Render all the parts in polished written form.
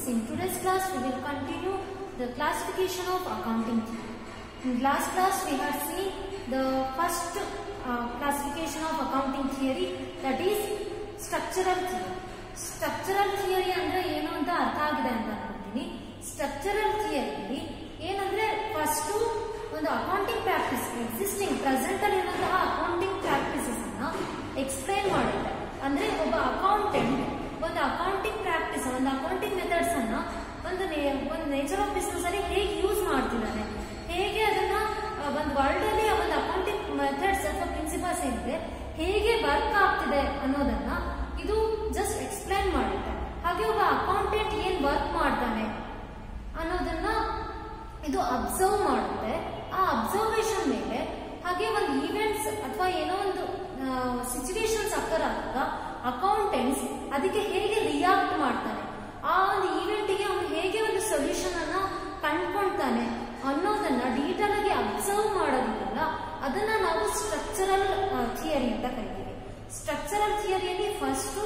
in today's class we will continue the classification of accounting theory. In last class we have seen the first classification of accounting theory, that is structural theory. Structural theory ಅಂದ್ರೆ ಏನು ಅಂತ ಅರ್ಥ ಆಗಿದೆ ಅಂತ ಅನ್ಕೊಂತೀನಿ. Structural theory ಏನಂದ್ರೆ first ಒಂದು accounting practice existing present ಅಲ್ಲಿ ಇರುವಂತಹ ಅಕೌಂಟಿಂಗ್ ಪ್ರಾಕ್ಟೀಸಸ್ ಅನ್ನ ಎಕ್ಸ್ಪ್ಲೈನ್ ಮಾಡುತ್ತೆ. ಅಂದ್ರೆ ಒಬ್ಬ ಅಕೌಂಟೆಂಟ್ ಒಂದು ಅಕೌಂಟಿಂಗ್ ಪ್ರಾಕ್ಟೀಸ್ ಒಂದು ಅಕೌಂಟಿಂಗ್ ಮೆಥಡ್ಸ್ ಅನ್ನ ಒಂದು ನೇಚರ್ ಆಫ್ ಬಿಸ್ನೆಸ್ ಅಲ್ಲಿ ಹೇಗೆ ಯೂಸ್ ಮಾಡ್ತಿದ್ದಾನೆ, ಹೇಗೆ ಅದನ್ನ ಒಂದು ವರ್ಲ್ಡ್ ಅಲ್ಲಿ ಒಂದು ಅಕೌಂಟಿಂಗ್ ಮೆಥಡ್ಸ್ ಅಥವಾ ಪ್ರಿನ್ಸಿಪಲ್ಸ್ ಏನಿದೆ ಹೇಗೆ ವರ್ಕ್ ಆಗ್ತಿದೆ ಅನ್ನೋದನ್ನ ಇದು ಜಸ್ಟ್ ಎಕ್ಸ್ಪ್ಲೈನ್ ಮಾಡುತ್ತೆ. ಹಾಗೆ ಒಬ್ಬ ಅಕೌಂಟೆಂಟ್ ಏನ್ ವರ್ಕ್ ಮಾಡ್ತಾನೆ ಅನ್ನೋದನ್ನ ಇದು ಅಬ್ಸರ್ವ್ ಮಾಡುತ್ತೆ. ಆ ಅಬ್ಸರ್ವೇಷನ್ ಮೇಲೆ ಹಾಗೆ ಒಂದು ಈವೆಂಟ್ಸ್ ಅಥವಾ ಏನೋ ಒಂದು ಸಿಚುವೇಶನ್ಸ್ ಅಕ್ಕರ್ ಆದಾಗ ಅಕೌಂಟೆಂಟ್ಸ್ ಅದಕ್ಕೆ ಹೇಗೆ ರಿಯಾಕ್ಟ್ ಮಾಡ್ತಾನೆ, ಆ ಒಂದು ಈವೆಂಟ್ಗೆ ಅವನು ಹೇಗೆ ಒಂದು ಸೊಲ್ಯೂಷನ್ ಅನ್ನ ಕಂಡುಕೊಳ್ತಾನೆ ಅನ್ನೋದನ್ನ ಡೀಟೇಲ್ ಆಗಿ ಅಬ್ಸರ್ವ್ ಮಾಡೋದಿಲ್ಲ, ಅದನ್ನ ನಾವು ಸ್ಟ್ರಕ್ಚರಲ್ ಥಿಯರಿ ಅಂತ ಕರಿತೀವಿ. ಸ್ಟ್ರಕ್ಚರಲ್ ಥಿಯರಿಯಲ್ಲಿ ಫಸ್ಟ್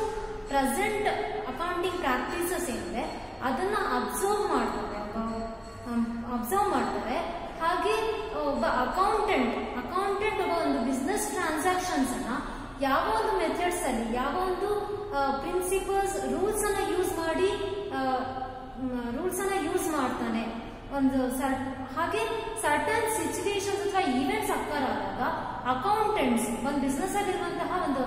ಪ್ರೆಸೆಂಟ್ ಅಕೌಂಟಿಂಗ್ ಪ್ರಾಕ್ಟೀಸಸ್ ಏನಿದೆ ಅದನ್ನ ಅಬ್ಸರ್ವ್ ಮಾಡ್ತಾರೆ. ಹಾಗೆ ಒಬ್ಬ ಅಕೌಂಟೆಂಟ್ ಒಬ್ಬ ಒಂದು ಬಿಸ್ನೆಸ್ ಟ್ರಾನ್ಸಾಕ್ಷನ್ಸ್ ಅನ್ನ ಯಾವ ಒಂದು ಮೆಥಡ್ಸ್ ಅಲ್ಲಿ ಯಾವ ಒಂದು ಪ್ರಿನ್ಸಿಪಲ್ಸ್ ರೂಲ್ಸ್ ಅನ್ನ ಯೂಸ್ ಮಾಡ್ತಾನೆ ಒಂದು ಹಾಗೆ ಸರ್ಟನ್ ಸಿಚುವೇಶನ್ಸ್ ಅಥವಾ ಈವೆಂಟ್ಸ್ ಅಕ್ಕರ್ ಆದಾಗ ಅಕೌಂಟೆಂಟ್ಸ್ ಒಂದು ಬಿಸ್ನೆಸ್ ಆಗಿರುವಂತಹ ಒಂದು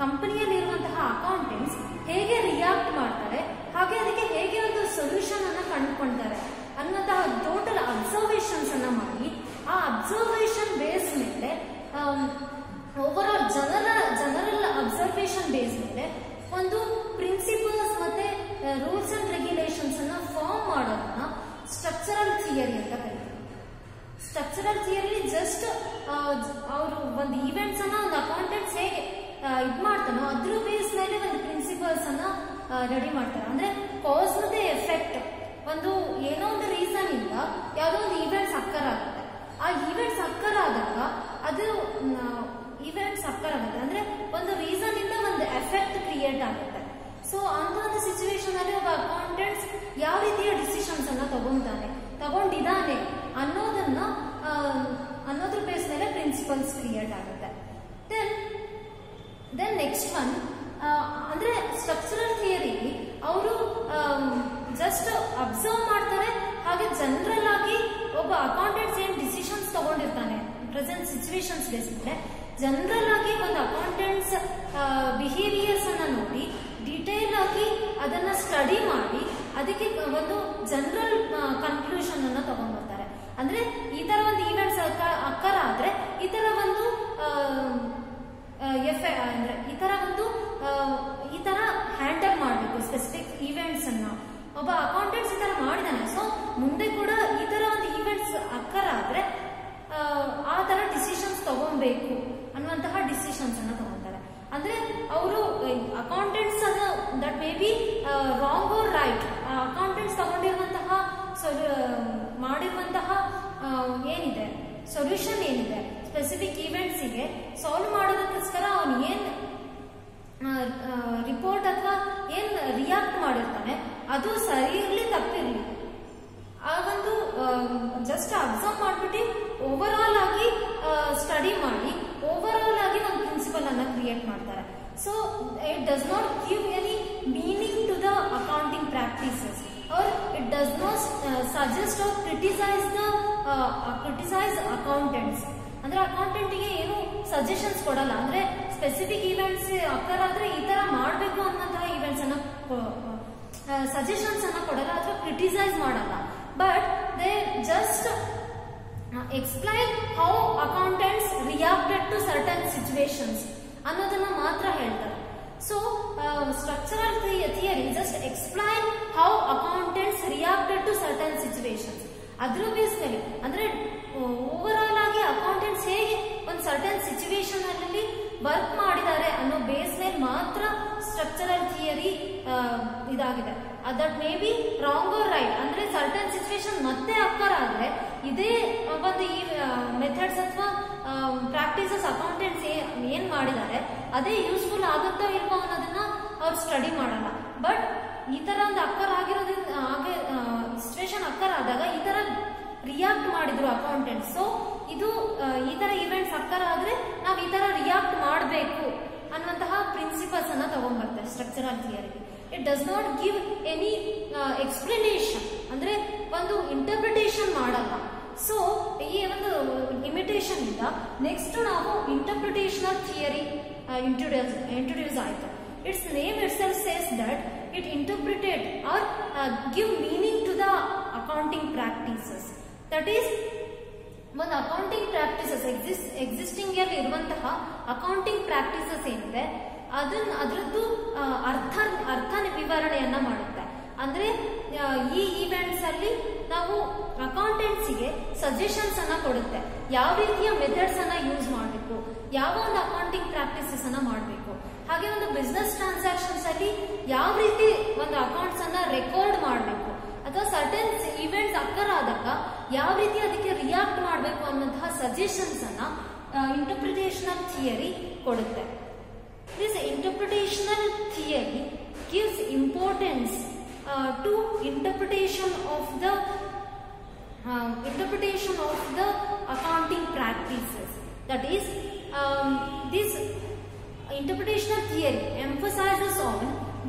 ಕಂಪನಿಯಲ್ಲಿ ಇರುವಂತಹ ಅಕೌಂಟೆಂಟ್ಸ್ ಹೇಗೆ ರಿಯಾಕ್ಟ್ ಮಾಡ್ತಾರೆ, ಹಾಗೆ ಅದಕ್ಕೆ ಹೇಗೆ ಒಂದು ಸೊಲ್ಯೂಷನ್ ಅನ್ನ ಕಂಡುಕೊಳ್ತಾರೆ ಅನ್ನೋಂತಹ ಟೋಟಲ್ ಅಬ್ಸರ್ವೇಷನ್ಸ್ ಅನ್ನ ಮಾಡಿ ಆ ಅಬ್ಸರ್ವೇಷನ್ ಬೇಸ್ ಮೇಲೆ over all general observation base ಮೇಲೆ ಒಂದು ಪ್ರಿನ್ಸಿಪಲ್ಸ್ ಮತ್ತೆ ರೂಲ್ಸ್ ಅಂಡ್ ರೆಗ್ಯುಲೇಷನ್ಸ್ ಅನ್ನ ಫಾರ್ಮ್ ಮಾಡೋದನ್ನ ಸ್ಟ್ರಕ್ಚರಲ್ ಥಿಯರಿ ಅಂತ ಕರೀತೀವಿ. ಸ್ಟ್ರಕ್ಚರಲ್ ಥಿಯರಿ ಜಸ್ಟ್ ಅವರು ಒಂದು ಈವೆಂಟ್ಸ್ ಅನ್ನ ಒಂದು ಅಕೌಂಟೆಂಟ್ಸ್ ಹೇಗೆ ಇದ್ ಮಾಡ್ತಾನೋ ಅದ್ರ ಬೇಸ್ ಮೇಲೆ ಒಂದು ಪ್ರಿನ್ಸಿಪಲ್ಸ್ ಅನ್ನ ರೆಡಿ ಮಾಡ್ತಾರೆ. ಅಂದ್ರೆ ಕಾಸ್ ಮತ್ತೆ ಎಫೆಕ್ಟ್, ಒಂದು ಏನೋ ಒಂದು ರೀಸನ್ ಇಂದ ಯಾವ್ದೋ ಒಂದು ಈವೆಂಟ್ಸ್ ಅಕ್ಕರ್ ಆಗುತ್ತೆ. ಆ ಈವೆಂಟ್ಸ್ ಅಕ್ಕರ್ ಆದಾಗ ಅಂದ್ರೆ ಒಂದು ರೀಸನ್ ಇಂದ ಒಂದು ಎಫೆಕ್ಟ್ ಕ್ರಿಯೇಟ್ ಆಗುತ್ತೆ. ಸೊ ಅಂತ ಒಂದು ಸಿಚುವೇಶನ್ ಅಲ್ಲಿ ಒಬ್ಬ ಅಕೌಂಟೆಂಟ್ಸ್ ಯಾವ ರೀತಿಯ ಡಿಸಿಷನ್ಸ್ ಅನ್ನ ತಗೊಂಡಿದ್ದಾನೆ ಅನ್ನೋದ್ರ ಬೇಸ್ ಮೇಲೆ ಪ್ರಿನ್ಸಿಪಲ್ಸ್ ಕ್ರಿಯೇಟ್ ಆಗುತ್ತೆ. ದೆನ್ ನೆಕ್ಸ್ಟ್ ಒನ್ ಅಂದ್ರೆ ಸ್ಟ್ರಕ್ಚರಲ್ ಥಿಯರಿ ಅವರು ಜಸ್ಟ್ ಅಬ್ಸರ್ವ್ ಮಾಡ್ತಾರೆ. ಹಾಗೆ ಜನರಲ್ ಆಗಿ ಒಬ್ಬ ಅಕೌಂಟೆಂಟ್ಸ್ ಏನ್ ಡಿಸಿಷನ್ಸ್ ತಗೊಂಡಿರ್ತಾನೆ ಪ್ರೆಸೆಂಟ್ ಸಿಚುವೇಶನ್ಸ್ ಬೇಸ್ ಮೇಲೆ ಜನರಲ್ ಆಗಿ ಒಂದು ಅಕೌಂಟೆಂಟ್ಸ್ ಬಿಹೇವಿಯರ್ಸ್ ಅನ್ನ ನೋಡಿ ಡಿಟೇಲ್ ಆಗಿ ಅದನ್ನ ಸ್ಟಡಿ ಮಾಡಿ ಅದಕ್ಕೆ ಒಂದು ಜನರಲ್ ಕನ್ಕ್ಲೂಷನ್ ಅನ್ನ ತಗೊಂಡ್ಬರ್ತಾರೆ. ಅಂದ್ರೆ ಈ ತರ ಒಂದು ಈವೆಂಟ್ಸ್ ಅಕ್ಕರ್ ಆದ್ರೆ ಈ ತರ ಒಂದು ಅಂದ್ರೆ ಈ ತರ ಹ್ಯಾಂಡಲ್ ಮಾಡಬೇಕು ಸ್ಪೆಸಿಫಿಕ್ ಈವೆಂಟ್ಸ್ ಅನ್ನ. ಒಬ್ಬ ಅಕೌಂಟೆಂಟ್ಸ್ ಈ ತರ ಮಾಡಿದಾನೆ, ಸೊ ಮುಂದೆ ಕೂಡ ಈ ತರ ಒಂದು ಈವೆಂಟ್ಸ್ ಅಕ್ಕರ್ ಆದ್ರೆ ಆ ತರ ಡಿಸಿಷನ್ಸ್ ತಗೊಬೇಕು ಅನ್ನುವಂತಹ ಡಿಸಿಷನ್ಸ್ ಅನ್ನ ತಗೊಂತಾರೆ. ಅಂದ್ರೆ ಅವರು accountants that may be wrong or right, accountants ತಗೊಂಡಿರುವಂತಹ ಮಾಡಿರುವಂತಹ ಏನಿದೆ ಸೊಲ್ಯೂಷನ್ ಏನಿದೆ ಸ್ಪೆಸಿಫಿಕ್ ಈವೆಂಟ್ಸ್ ಗೆ ಸಾಲ್ವ್ ಮಾಡೋದಕ್ಕೋಸ್ಕರ ಅವನು ಏನ್ ರಿಪೋರ್ಟ್ ಅಥವಾ ಏನ್ ರಿಯಾಕ್ಟ್ ಮಾಡಿರ್ತಾನೆ ಅದು ಸರಿ ಇರ್ಲಿ ತಪ್ಪಿರ್ಲಿ ಆ ಒಂದು ಜಸ್ಟ್ ಅಬ್ಸರ್ವ್ ಮಾಡ್ಬಿಟ್ಟು ಓವರ್ ಆಲ್ ಆಗಿ ಸ್ಟಡಿ ಮಾಡಿ ಓವರ್ ಆಲ್ ಆಗಿ ಒಂದು ಪ್ರಿನ್ಸಿಪಲ್ ಅನ್ನ ಕ್ರಿಯೇಟ್ ಮಾಡ್ತಾರೆ. So it does not give any meaning to the accounting practices or it does not suggest or criticise accountants. ಅಂದ್ರೆ ಅಕೌಂಟೆಂಟ್ ಗೆ ಏನು ಸಜೆಷನ್ಸ್ ಕೊಡಲ್ಲ. ಅಂದ್ರೆ ಸ್ಪೆಸಿಫಿಕ್ ಈವೆಂಟ್ಸ್ ಅಕ್ಕರ್ ಆದ್ರೆ ಈ ತರ ಮಾಡ್ಬೇಕು ಅನ್ನೋಂತಹ ಈವೆಂಟ್ಸ್ ಅನ್ನ ಸಜೆಷನ್ಸ್ ಅನ್ನ ಕೊಡಲ್ಲ ಅಥವಾ ಕ್ರಿಟಿಸೈಸ್ ಮಾಡಲ್ಲ. But they just explain how accountants reacted to certain situations ಅನ್ನೋದನ್ನ ಮಾತ್ರ ಹೇಳ್ತಾರೆ. So structural theory just explain how accountants reacted to certain situations. ಅದ್ರ ಬೇಸ್ ಮೇಲೆ ಅಂದ್ರೆ ಓವರ್ ಆಲ್ ಆಗಿ ಅಕೌಂಟೆಂಟ್ಸ್ ಹೇಗೆ ಒಂದು ಸರ್ಟನ್ ಸಿಚುವೇಶನ್ ಅಲ್ಲಿ ವರ್ಕ್ ಮಾಡಿದ್ದಾರೆ ಅನ್ನೋ ಬೇಸ್ ಮೇಲೆ ಮಾತ್ರ ಸ್ಟ್ರಕ್ಚರಲ್ ಥಿಯರಿ ಇದಾಗಿದೆ. That may be wrong or right, ಅಂದ್ರೆ ಸರ್ಟನ್ ಸಿಚುವೇಶನ್ ಮತ್ತೆ ಅಕ್ಕರ್ ಆದ್ರೆ ಇದೇ ಒಂದು ಈ ಮೆಥಡ್ಸ್ ಅಥವಾ ಪ್ರಾಕ್ಟೀಸಸ್ ಅಕೌಂಟೆಂಟ್ಸ್ ಏನ್ ಮಾಡಿದ್ದಾರೆ ಅದೇ ಯೂಸ್ಫುಲ್ ಆಗುತ್ತೋ ಇಲ್ವೋ ಅನ್ನೋದನ್ನ ಅವ್ರು ಸ್ಟಡಿ ಮಾಡಲ್ಲ. ಬಟ್ ಈ ತರ ಒಂದು ಅಕ್ಕರ್ ಆಗಿರೋದ್ರಿಂದ ಸಿಚುವೇಶನ್ ಅಕ್ಕರ್ ಆದಾಗ ಈ ತರ ರಿಯಾಕ್ಟ್ ಮಾಡಿದ್ರು ಅಕೌಂಟೆಂಟ್. ಸೊ ಇದು ಈ ತರ ಇವೆಂಟ್ಸ್ ಅಕ್ಕರ್ ಆದ್ರೆ ನಾವು ಈ ತರ ರಿಯಾಕ್ಟ್ ಮಾಡಬೇಕು ಅನ್ನುವಂತಹ ಪ್ರಿನ್ಸಿಪಲ್ಸ್ ಅನ್ನ ತಗೊಂಡ್ಬರ್ತಾರೆ ಸ್ಟ್ರಕ್ಚರಲ್ ಥಿಯರಿಗೆ. It does not give any explanation, ಅಂದ್ರೆ ಒಂದು ಇಂಟರ್ಪ್ರಿಟೇಷನ್ ಮಾಡಲ್ಲ. ಸೊ ಈ ಒಂದು ಇಮಿಟೇಷನ್ ಇಂದ ನೆಕ್ಸ್ಟ್ ನಾವು ಇಂಟರ್ಪ್ರಿಟೇಷನಲ್ ಥಿಯರಿ ಇಂಟ್ರೊಡ್ಯೂಸ್ ಆಯ್ತು. Its name itself says that it interpreted or give meaning to the accounting practices. That is, ಒಂದು ಅಕೌಂಟಿಂಗ್ ಪ್ರಾಕ್ಟೀಸಸ್ ಎಕ್ಸಿಸ್ಟಿಂಗ್ ಅಲ್ಲಿ ಇರುವಂತಹ ಅಕೌಂಟಿಂಗ್ ಪ್ರಾಕ್ಟೀಸಸ್ ಏನಿದೆ ಅದರದ್ದು ಅರ್ಥ ವಿವರಣೆಯನ್ನ ಮಾಡುತ್ತೆ. ಅಂದ್ರೆ ಈ ಈವೆಂಟ್ಸ್ ಅಲ್ಲಿ ನಾವು ಅಕೌಂಟೆಂಟ್ಸಿಗೆ ಸಜೆಷನ್ಸ್ ಅನ್ನ ಕೊಡುತ್ತೆ, ಯಾವ ರೀತಿಯ ಮೆಥಡ್ಸ್ ಅನ್ನ ಯೂಸ್ ಮಾಡಬೇಕು, ಯಾವ ಒಂದು ಅಕೌಂಟಿಂಗ್ ಪ್ರಾಕ್ಟೀಸಸ್ ಅನ್ನ ಮಾಡಬೇಕು, ಹಾಗೆ ಒಂದು ಬಿಸ್ನೆಸ್ ಟ್ರಾನ್ಸಾಕ್ಷನ್ಸ್ ಅಲ್ಲಿ ಯಾವ ರೀತಿ ಒಂದು ಅಕೌಂಟ್ಸ್ ಅನ್ನ ರೆಕಾರ್ಡ್ ಮಾಡಬೇಕು, ಅಥವಾ ಸರ್ಟನ್ ಇವೆಂಟ್ಸ್ ಅಕ್ಕರ್ ಆದಾಗ ಯಾವ ರೀತಿ ಅದಕ್ಕೆ ರಿಯಾಕ್ಟ್ ಮಾಡಬೇಕು ಅನ್ನುವಂತಹ ಸಜೆಷನ್ಸ್ ಅನ್ನ ಇಂಟರ್ಪ್ರಿಟೇಷನಲ್ ಥಿಯರಿ ಕೊಡುತ್ತೆ. This interpretational theory gives importance to interpretation of the accounting practices. That is this interpretational theory emphasizes on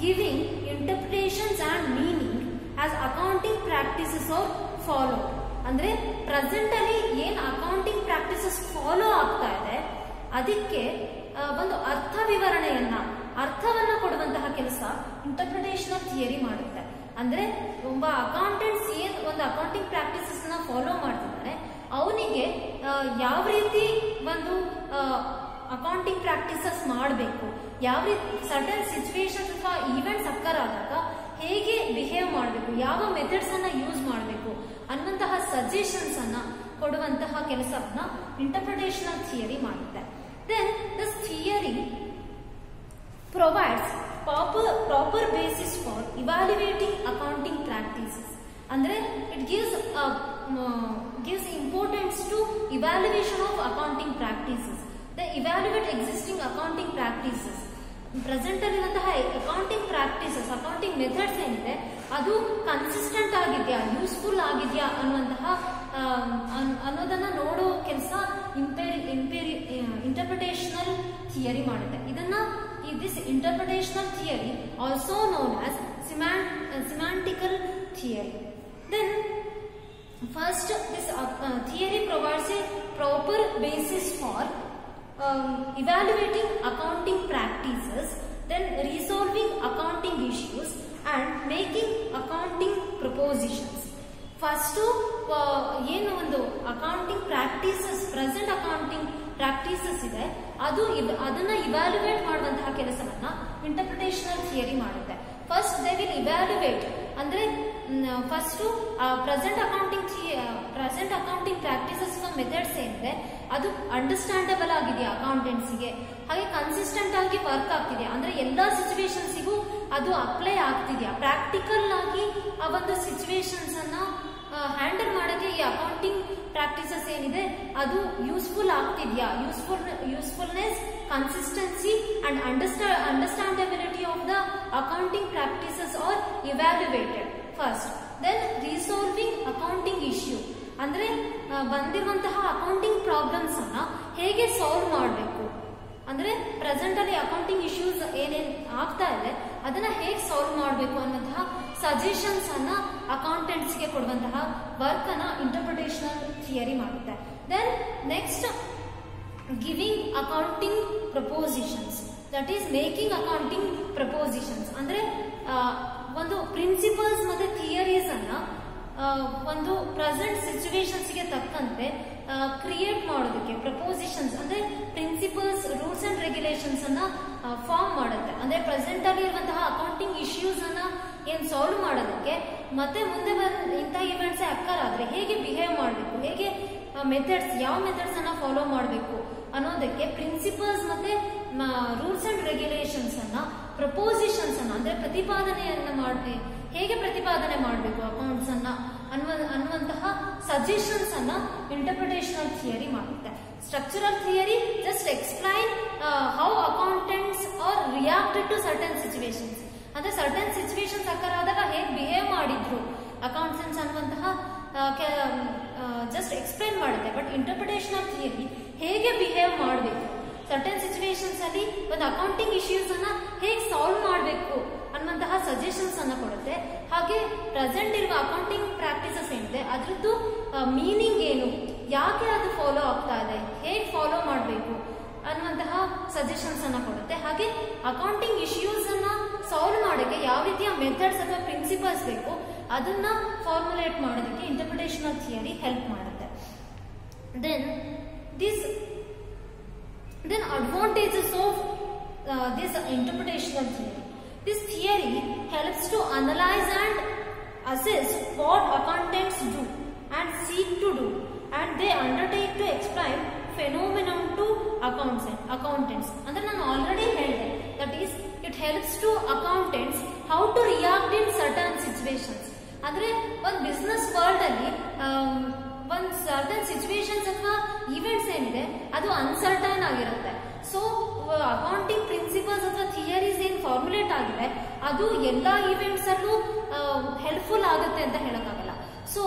giving interpretations and meaning as accounting practices are followed. ಅಂದ್ರೆ present ಅಲ್ಲಿ ಏನ್ accounting practices follow ಆಗ್ತಾ ಇದೆ ಅದಕ್ಕೆ ಒಂದು ಅರ್ಥವನ್ನ ಕೊಡುವಂತಹ ಕೆಲಸ ಇಂಟರ್ಪ್ರಿಟೇಷನಲ್ ಥಿಯರಿ ಮಾಡುತ್ತೆ. ಅಂದ್ರೆ ಒಬ್ಬ ಅಕೌಂಟೆಂಟ್ಸ್ ಏನ್ ಒಂದು ಅಕೌಂಟಿಂಗ್ ಪ್ರಾಕ್ಟೀಸಸ್ ನ ಫಾಲೋ ಮಾಡ್ತಿದ್ದಾನೆ ಅವನಿಗೆ ಯಾವ ರೀತಿ ಒಂದು ಅಕೌಂಟಿಂಗ್ ಪ್ರಾಕ್ಟೀಸಸ್ ಮಾಡಬೇಕು, ಯಾವ ರೀತಿ ಸರ್ಟನ್ ಸಿಚುವೇಶನ್ ಅಥವಾ ಈವೆಂಟ್ಸ್ ಅಕ್ಕರ್ ಆದಾಗ ಹೇಗೆ ಬಿಹೇವ್ ಮಾಡಬೇಕು, ಯಾವ ಮೆಥಡ್ಸ್ ಅನ್ನ ಯೂಸ್ ಮಾಡಬೇಕು ಅನ್ನುವಂತಹ ಸಜೆಷನ್ಸ್ ಅನ್ನ ಕೊಡುವಂತಹ ಕೆಲಸವನ್ನ ಇಂಟರ್ಪ್ರಿಟೇಷನಲ್ ಥಿಯರಿ ಮಾಡುತ್ತೆ. Then this theory provides proper basis for evaluating accounting practices. ಅಂದ್ರೆ it gives importance to evaluation of accounting practices. Evaluate existing accounting practices. Present ಆಗಿರುವಂತಹ ಅಕೌಂಟಿಂಗ್ ಪ್ರಾಕ್ಟೀಸಸ್, ಅಕೌಂಟಿಂಗ್ ಮೆಥಡ್ಸ್ ಏನಿದೆ ಅದು ಕನ್ಸಿಸ್ಟೆಂಟ್ ಆಗಿದೆಯಾ, useful ಆಗಿದೆಯಾ ಅನ್ನೋದನ್ನ ನೋಡೋ ಕೆಲಸ ಇಂಟರ್ಪ್ರಿಟೇಷನಲ್ ಥಿಯರಿ ಮಾಡುತ್ತೆ. This interpretational theory also known as semantical theory. Then first this theory provides a proper basis for evaluating accounting practices, then resolving accounting issues and making accounting propositions. First ಏನು ಒಂದು accounting practices, present accounting practices ಇದೆ ಅದನ್ನ evaluate ಮಾಡುವಂತಹ ಕೆಲಸವನ್ನ interpretational theory ಮಾಡುತ್ತೆ. First they will evaluate, ಅಂದ್ರೆ first present accounting practices methods ಏನಿದೆ ಅದು ಅಂಡರ್ಸ್ಟ್ಯಾಂಡಬಲ್ ಆಗಿದೆಯಾ ಅಕೌಂಟೆಂಟ್ಸಿಗೆ, ಹಾಗೆ ಕನ್ಸಿಸ್ಟೆಂಟ್ ಆಗಿ ವರ್ಕ್ ಆಗ್ತಿದೆಯಾ, ಅಂದ್ರೆ ಎಲ್ಲಾ ಸಿಚುವೇಶನ್ಸಿಗೂ ಅದು ಅಪ್ಲೈ ಆಗ್ತಿದೆಯಾ, ಪ್ರಾಕ್ಟಿಕಲ್ ಆಗಿ ಆ ಒಂದು ಸಿಚುವೇಶನ್ಸ್ ಅನ್ನ ಹ್ಯಾಂಡಲ್ ಮಾಡೋಕೆ ಈ ಅಕೌಂಟಿಂಗ್ ಪ್ರಾಕ್ಟೀಸಸ್ ಏನಿದೆ ಅದು ಯೂಸ್ಫುಲ್ ಆಗ್ತಿದೆಯಾ, usefulness, consistency and understandability of the accounting practices are evaluated first. Then resolving accounting issue, ಅಂದ್ರೆ ಬಂದಿರುವಂತಹ ಅಕೌಂಟಿಂಗ್ ಪ್ರಾಬ್ಲಮ್ಸ್ ಅನ್ನ ಹೇಗೆ ಸಾಲ್ವ್ ಮಾಡಬೇಕು, ಅಂದ್ರೆ ಪ್ರೆಸೆಂಟ್ ಅಲ್ಲಿ ಅಕೌಂಟಿಂಗ್ ಇಶ್ಯೂಸ್ ಏನೇನ್ ಆಗ್ತಾ ಇದೆ ಅದನ್ನ ಹೇಗೆ ಸಾಲ್ವ್ ಮಾಡಬೇಕು ಅನ್ನೋಂತಹ ಸಜೆಷನ್ಸ್ ಅನ್ನ ಅಕೌಂಟೆಂಟ್ಸ್ ಗೆ ಕೊಡುವಂತಹ ವರ್ಕ್ ಅನ್ನ ಇಂಟರ್ಪ್ರಿಟೇಷನಲ್ ಥಿಯರಿ ಮಾಡುತ್ತೆ. Then next giving accounting propositions, that is making accounting propositions, ಅಂದ್ರೆ ಒಂದು ಪ್ರಿನ್ಸಿಪಲ್ಸ್ ಮತ್ತೆ ಥಿಯರೀಸ್ ಅನ್ನ ಒಂದು ಪ್ರೆಸೆಂಟ್ ಸಿಚುವೇಶನ್ಸ್ ಗೆ ತಕ್ಕಂತೆ ಕ್ರಿಯೇಟ್ ಮಾಡೋದಕ್ಕೆ ಪ್ರಪೋಸಿಷನ್ಸ್ ಅಂದ್ರೆ ಪ್ರಿನ್ಸಿಪಲ್ಸ್, ರೂಲ್ಸ್ ಅಂಡ್ ರೆಗ್ಯುಲೇಷನ್ಸ್ ಅನ್ನ ಫಾರ್ಮ್ ಮಾಡುತ್ತೆ. ಅಂದ್ರೆ ಪ್ರೆಸೆಂಟ್ ಅಲ್ಲಿ ಇರುವಂತಹ ಅಕೌಂಟಿಂಗ್ ಇಶ್ಯೂಸ್ ಅನ್ನ ಏನ್ ಸಾಲ್ವ್ ಮಾಡೋದಕ್ಕೆ ಮತ್ತೆ ಮುಂದೆ ಇಂಥ ಇವೆಂಟ್ಸ್ ಅಕ್ಕರ್ ಆದ್ರೆ ಹೇಗೆ ಬಿಹೇವ್ ಮಾಡಬೇಕು, ಹೇಗೆ ಮೆಥಡ್ಸ್, ಯಾವ ಮೆಥಡ್ಸ್ ಅನ್ನ ಫಾಲೋ ಮಾಡಬೇಕು ಅನ್ನೋದಕ್ಕೆ ಪ್ರಿನ್ಸಿಪಲ್ಸ್ ಮತ್ತೆ ರೂಲ್ಸ್ ಅಂಡ್ ರೆಗ್ಯುಲೇಷನ್ಸ್ ಅನ್ನ, ಪ್ರಪೋಸಿಷನ್ಸ್ ಅನ್ನ ಅಂದ್ರೆ ಪ್ರತಿಪಾದನೆಯನ್ನ ಹೇಗೆ ಪ್ರತಿಪಾದನೆ ಮಾಡಬೇಕು ಅಕೌಂಟ್ಸ್ ಅನ್ನ ಅನ್ನುವಂತಹ ಸಜೆಷನ್ಸ್ ಅನ್ನ ಇಂಟರ್ಪ್ರಿಟೇಷನಲ್ ಥಿಯರಿ ಮಾಡುತ್ತೆ. Structural theory just explain how accountants are reacted to certain situations, ಅಂದ್ರೆ ಸರ್ಟನ್ ಸಿಚುವೇಶನ್ಸ್ ಅಕ್ಕರ್ ಆದಾಗ ಹೇಗೆ ಬಿಹೇವ್ ಮಾಡಿದ್ರು ಅಕೌಂಟೆಂಟ್ಸ್ ಅನ್ನುವಂತಹ ಜಸ್ಟ್ ಎಕ್ಸ್ಪ್ಲೈನ್ ಮಾಡುತ್ತೆ. ಬಟ್ ಇಂಟರ್ಪ್ರಿಟೇಷನ್ ಆಫ್ ಥಿಯರಿ ಹೇಗೆ ಬಿಹೇವ್ ಮಾಡಬೇಕು, ಸರ್ಟನ್ ಸಿಚುವೇಶನ್ಸ್ ಅಲ್ಲಿ ಒಂದು ಅಕೌಂಟಿಂಗ್ ಇಶ್ಯೂಸ್ ಅನ್ನ ಹೇಗೆ ಸಾಲ್ವ್ ಮಾಡಬೇಕು ಅನ್ನುವಂತಹ ಸಜೆಷನ್ಸ್ ಅನ್ನ ಕೊಡುತ್ತೆ. ಹಾಗೆ ಪ್ರೆಸೆಂಟ್ ಇರುವ ಅಕೌಂಟಿಂಗ್ ಪ್ರಾಕ್ಟೀಸಸ್ ಏನಿದೆ ಅದರದ್ದು ಮೀನಿಂಗ್ ಏನು, ಯಾಕೆ ಅದು ಫಾಲೋ ಆಗ್ತಾ ಇದೆ, ಹೇಗೆ ಫಾಲೋ ಮಾಡಬೇಕು ಅನ್ನುವಂತಹ ಸಜೆಷನ್ಸ್ ಅನ್ನ ಕೊಡುತ್ತೆ. ಹಾಗೆ ಅಕೌಂಟಿಂಗ್ ಇಶ್ಯೂಸ್ ಅನ್ನ ಸಾಲ್ವ್ ಮಾಡೋಕ್ಕೆ ಯಾವ ರೀತಿಯ ಮೆಥಡ್ಸ್ ಅಥವಾ ಪ್ರಿನ್ಸಿಪಲ್ಸ್ ಬೇಕು ಅದನ್ನ ಫಾರ್ಮುಲೇಟ್ ಮಾಡೋದಕ್ಕೆ ಇಂಟರ್ಪ್ರಿಟೇಷನ್ ಆಫ್ ಥಿಯರಿ ಹೆಲ್ಪ್ ಮಾಡುತ್ತೆ. Then advantages of this interpretational theory. This theory helps to analyze and assess what accountants do and seek to do, and they undertake to explain phenomenon to accountants. ಅಂದ್ರೆ ನಾನು already ಹೇಳಿದೆ, that is it helps to accountants how to react in certain situations. ಅಂದ್ರೆ ಒಂದು business world ಅಲ್ಲಿ ಒಂದು certain situations ಅಥವಾ events ಏನಿದೆ ಅದು ಅನ್ಸರ್ಟನ್ ಆಗಿರುತ್ತೆ. ಸೊ ಅಕೌಂಟಿಂಗ್ ಪ್ರಿನ್ಸಿಪಲ್ಸ್ ಅಥವಾ ಥಿಯರೀಸ್ ಏನ್ ಫಾರ್ಮುಲೇಟ್ ಆಗಿದೆ ಅದು ಎಲ್ಲಾ ಈವೆಂಟ್ಸ್ ಅಲ್ಲೂ ಹೆಲ್ಪ್ಫುಲ್ ಆಗುತ್ತೆ ಅಂತ ಹೇಳಕ್ಕಾಗಲ್ಲ. ಸೊ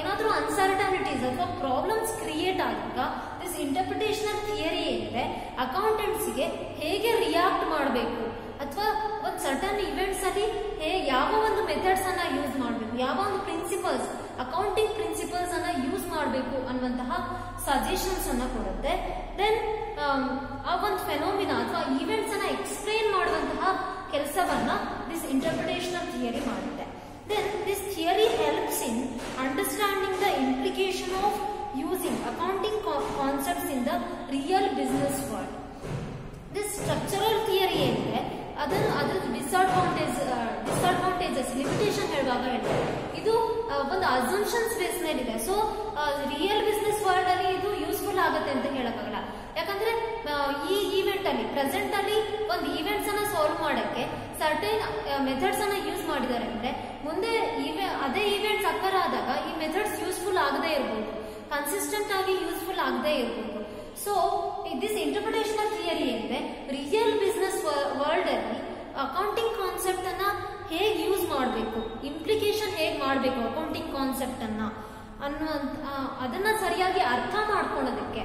ಏನಾದ್ರೂ ಅನ್ಸರ್ಟನಿಟೀಸ್ ಅಥವಾ ಪ್ರಾಬ್ಲಮ್ಸ್ ಕ್ರಿಯೇಟ್ ಆದಾಗ ದಿಸ್ ಇಂಟರ್ಪ್ರಿಟೇಷನಲ್ ಥಿಯರಿ ಏನಿದೆ ಅಕೌಂಟೆಂಟ್ಸ್ಗೆ ಹೇಗೆ ರಿಯಾಕ್ಟ್ ಮಾಡಬೇಕು ಅಥವಾ ಒಂದು ಸರ್ಟನ್ ಇವೆಂಟ್ಸ್ ಅಲ್ಲಿ ಯಾವ ಒಂದು ಮೆಥಡ್ಸ್ ಅನ್ನ ಯೂಸ್ ಮಾಡಬೇಕು, ಯಾವ ಒಂದು ಪ್ರಿನ್ಸಿಪಲ್ಸ್ ಅಕೌಂಟಿಂಗ್ ಪ್ರಿನ್ಸಿಪಲ್ಸ್ ಅನ್ನ ಯೂಸ್ ಮಾಡಬೇಕು ಅನ್ನುವಂತಹ ಸಜೆಷನ್ಸ್ ಅನ್ನ ಕೊಡುತ್ತೆ. ದೆನ್ ಆ ಒಂದು ಫೆನೋಮಿನಾ ಅಥವಾ ಈವೆಂಟ್ಸ್ ಅನ್ನ ಎಕ್ಸ್ಪ್ಲೈನ್ ಮಾಡುವಂತಹ ಕೆಲಸವನ್ನ ದಿಸ್ ಇಂಟರ್ಪ್ರಿಟೇಷನಲ್ ಥಿಯರಿ ಮಾಡುತ್ತೆ. Then this theory helps in understanding the implication of using accounting concepts in the real business world. This structural theory ಏನಿದೆ ಅದರ ಡಿಸ್ಅಡ್ವಾಂಟೇಜಸ್ ಲಿಮಿಟೇಷನ್ ಹೇಳುವಾಗ ಹೇಳ್ತಾರೆ ಇದು ಒಂದು ಅಸಂಪ್ಷನ್ಸ್ ಬೇಸ್ ಮೇಲಿದೆ. ಸೊ ರಿಯಲ್ ಬಿಸ್ನೆಸ್ ವರ್ಲ್ಡ್ ಅಲ್ಲಿ ಇದು ಯೂಸ್ಫುಲ್ ಆಗುತ್ತೆ ಅಂತ ಹೇಳಕ್ಕಾಗಲ್ಲ. ಯಾಕಂದ್ರೆ ಈ ಈವೆಂಟ್ ಅಲ್ಲಿ ಪ್ರೆಸೆಂಟ್ ಅಲ್ಲಿ ಒಂದು ಈವೆಂಟ್ಸ್ ಅನ್ನ ಸಾಲ್ವ್ ಮಾಡಕ್ಕೆ ಸರ್ಟೈನ್ ಮೆಥಡ್ಸ್ ಅನ್ನ ಯೂಸ್ ಮಾಡಿದ್ದಾರೆ ಅಂದ್ರೆ ಮುಂದೆ ಅದೇ ಈವೆಂಟ್ಸ್ ಅಕ್ಕರ್ ಆದಾಗ ಈ ಮೆಥಡ್ಸ್ ಯೂಸ್ಫುಲ್ ಆಗದೇ ಇರಬಹುದು, ಕನ್ಸಿಸ್ಟೆಂಟ್ ಆಗಿ ಯೂಸ್ಫುಲ್ ಆಗದೇ ಇರಬಹುದು. ಸೊ ದಿಸ್ ಇಂಟರ್ಪ್ರಿಟೇಷನಲ್ ಥಿಯರಿ ಏನಿದೆ ರಿಯಲ್ ಬಿಸ್ನೆಸ್ ವರ್ಲ್ಡ್ ಅಲ್ಲಿ ಅಕೌಂಟಿಂಗ್ ಕಾನ್ಸೆಪ್ಟ್ ಅನ್ನ ಹೇಗೆ ಯೂಸ್ ಮಾಡಬೇಕು, ಇಂಪ್ಲಿಕೇಶನ್ ಹೇಗೆ ಮಾಡಬೇಕು ಅಕೌಂಟಿಂಗ್ ಕಾನ್ಸೆಪ್ಟ್ ಅನ್ನ ಅದನ್ನ ಸರಿಯಾಗಿ ಅರ್ಥ ಮಾಡ್ಕೊಳ್ಳೋದಕ್ಕೆ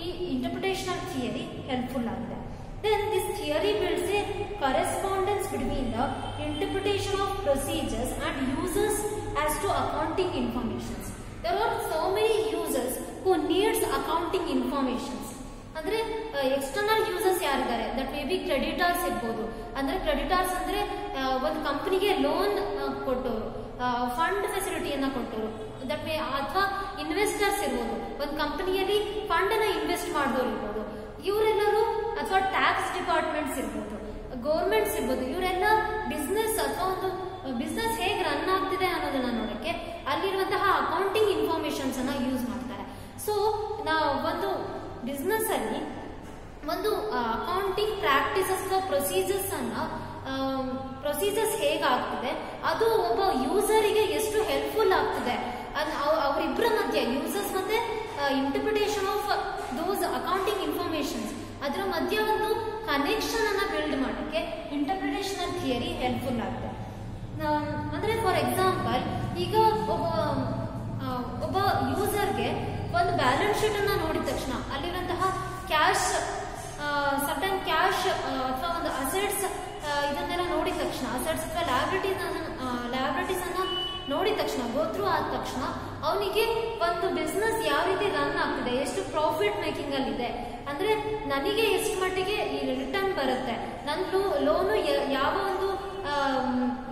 ಈ ಇಂಟರ್ಪ್ರಿಟೇಷನಲ್ ಥಿಯರಿ ಹೆಲ್ಪ್ಫುಲ್ ಆಗಿದೆ. Then this theory builds a correspondence between the interpretation of procedures and users as to accounting informations. There are so many users who needs accounting informations. ಅಂದ್ರೆ ಎಕ್ಸ್ಟರ್ನಲ್ ಯೂಸರ್ಸ್ ಯಾರಿದ್ದಾರೆ, that may be creditors ಇರ್ಬೋದು. ಅಂದ್ರೆ creditors ಅಂದ್ರೆ ಒಂದು ಕಂಪನಿಗೆ loan ಕೊಟ್ಟವರು, fund ಫೆಸಿಲಿಟಿಯನ್ನ ಕೊಟ್ಟವರು, that may ಅಥವಾ ಇನ್ವೆಸ್ಟರ್ಸ್ ಇರ್ಬೋದು, ಒಂದು ಕಂಪನಿಯಲ್ಲಿ ಫಂಡ್ ಅನ್ನ ಇನ್ವೆಸ್ಟ್ ಮಾಡಿದವರು ಇರ್ಬೋದು. ಇವರೆಲ್ಲರೂ ಅಥವಾ ಟ್ಯಾಕ್ಸ್ ಡಿಪಾರ್ಟ್ಮೆಂಟ್ಸ್ ಇರ್ಬೋದು, ಗೌರ್ಮೆಂಟ್ಸ್ ಇರ್ಬೋದು, ಇವರೆಲ್ಲ ಬಿಸ್ನೆಸ್ ಅಥವಾ ಒಂದು ಬಿಸ್ನೆಸ್ ಹೇಗೆ ರನ್ ಆಗ್ತಿದೆ ಅನ್ನೋದನ್ನ ನೋಡಕ್ಕೆ ಅಲ್ಲಿರುವಂತಹ ಅಕೌಂಟಿಂಗ್ ಇನ್ಫಾರ್ಮೇಶನ್ಸ್ ಅನ್ನ ಯೂಸ್ ಮಾಡ್ತಾರೆ. ಸೊ ನಾವು ಒಂದು ಬಿಸ್ನೆಸ್ ಅಲ್ಲಿ ಒಂದು ಅಕೌಂಟಿಂಗ್ ಪ್ರಾಕ್ಟೀಸಸ್ ಅಥವಾ ಪ್ರೊಸೀಜರ್ಸ್ ಹೇಗಾಗ್ತಿದೆ ಅದು ಒಬ್ಬ ಯೂಸರಿಗೆ ಎಷ್ಟು ಹೆಲ್ಪ್ಫುಲ್ ಆಗ್ತಿದೆ ಅವರಿಬ್ಬರ ಮಧ್ಯೆ ಯೂಸರ್ಸ್ ಮತ್ತೆ interpretation of those accounting informations ಅದರ ಮಧ್ಯೆ ಒಂದು ಕನೆಕ್ಷನ್ ಅನ್ನ ಬಿಲ್ಡ್ ಮಾಡೋಕ್ಕೆ ಇಂಟರ್ಪ್ರಿಟೇಷನಲ್ ಥಿಯರಿ ಹೆಲ್ಪ್ಫುಲ್ ಆಗುತ್ತೆ. ಅಂದ್ರೆ ಫಾರ್ ಎಕ್ಸಾಂಪಲ್ ಈಗ ಒಬ್ಬ ಯೂಸರ್ಗೆ ಒಂದು ಬ್ಯಾಲೆನ್ಸ್ ಶೀಟ್ ಅನ್ನ ನೋಡಿದ ತಕ್ಷಣ ಅಲ್ಲಿರುವಂತಹ ಕ್ಯಾಶ್ ಸರ್ಟನ್ ಕ್ಯಾಶ್ ಅಥವಾ ಒಂದು ಅಸೆಟ್ಸ್ ಇದನ್ನೆಲ್ಲ ನೋಡಿದ ತಕ್ಷಣ ಅಸೆಟ್ಸ್ ಅಥವಾ ಲ್ಯಾಬಿಲಿಟೀಸ್ ಅನ್ನ ನೋಡಿದ ತಕ್ಷಣ ಗೋತ್ರು ಆದ ತಕ್ಷಣ ಅವನಿಗೆ ಒಂದು ಬಿಸ್ನೆಸ್ ಯಾವ ರೀತಿ ರನ್ ಆಗ್ತಿದೆ, ಎಷ್ಟು ಪ್ರಾಫಿಟ್ ಮೇಕಿಂಗ್ ಅಲ್ಲಿ ಇದೆ, ಅಂದ್ರೆ ನನಗೆ ಎಷ್ಟು ಮಟ್ಟಿಗೆ ಈ ರಿಟರ್ನ್ ಬರುತ್ತೆ, ನನ್ನ ಲೋನು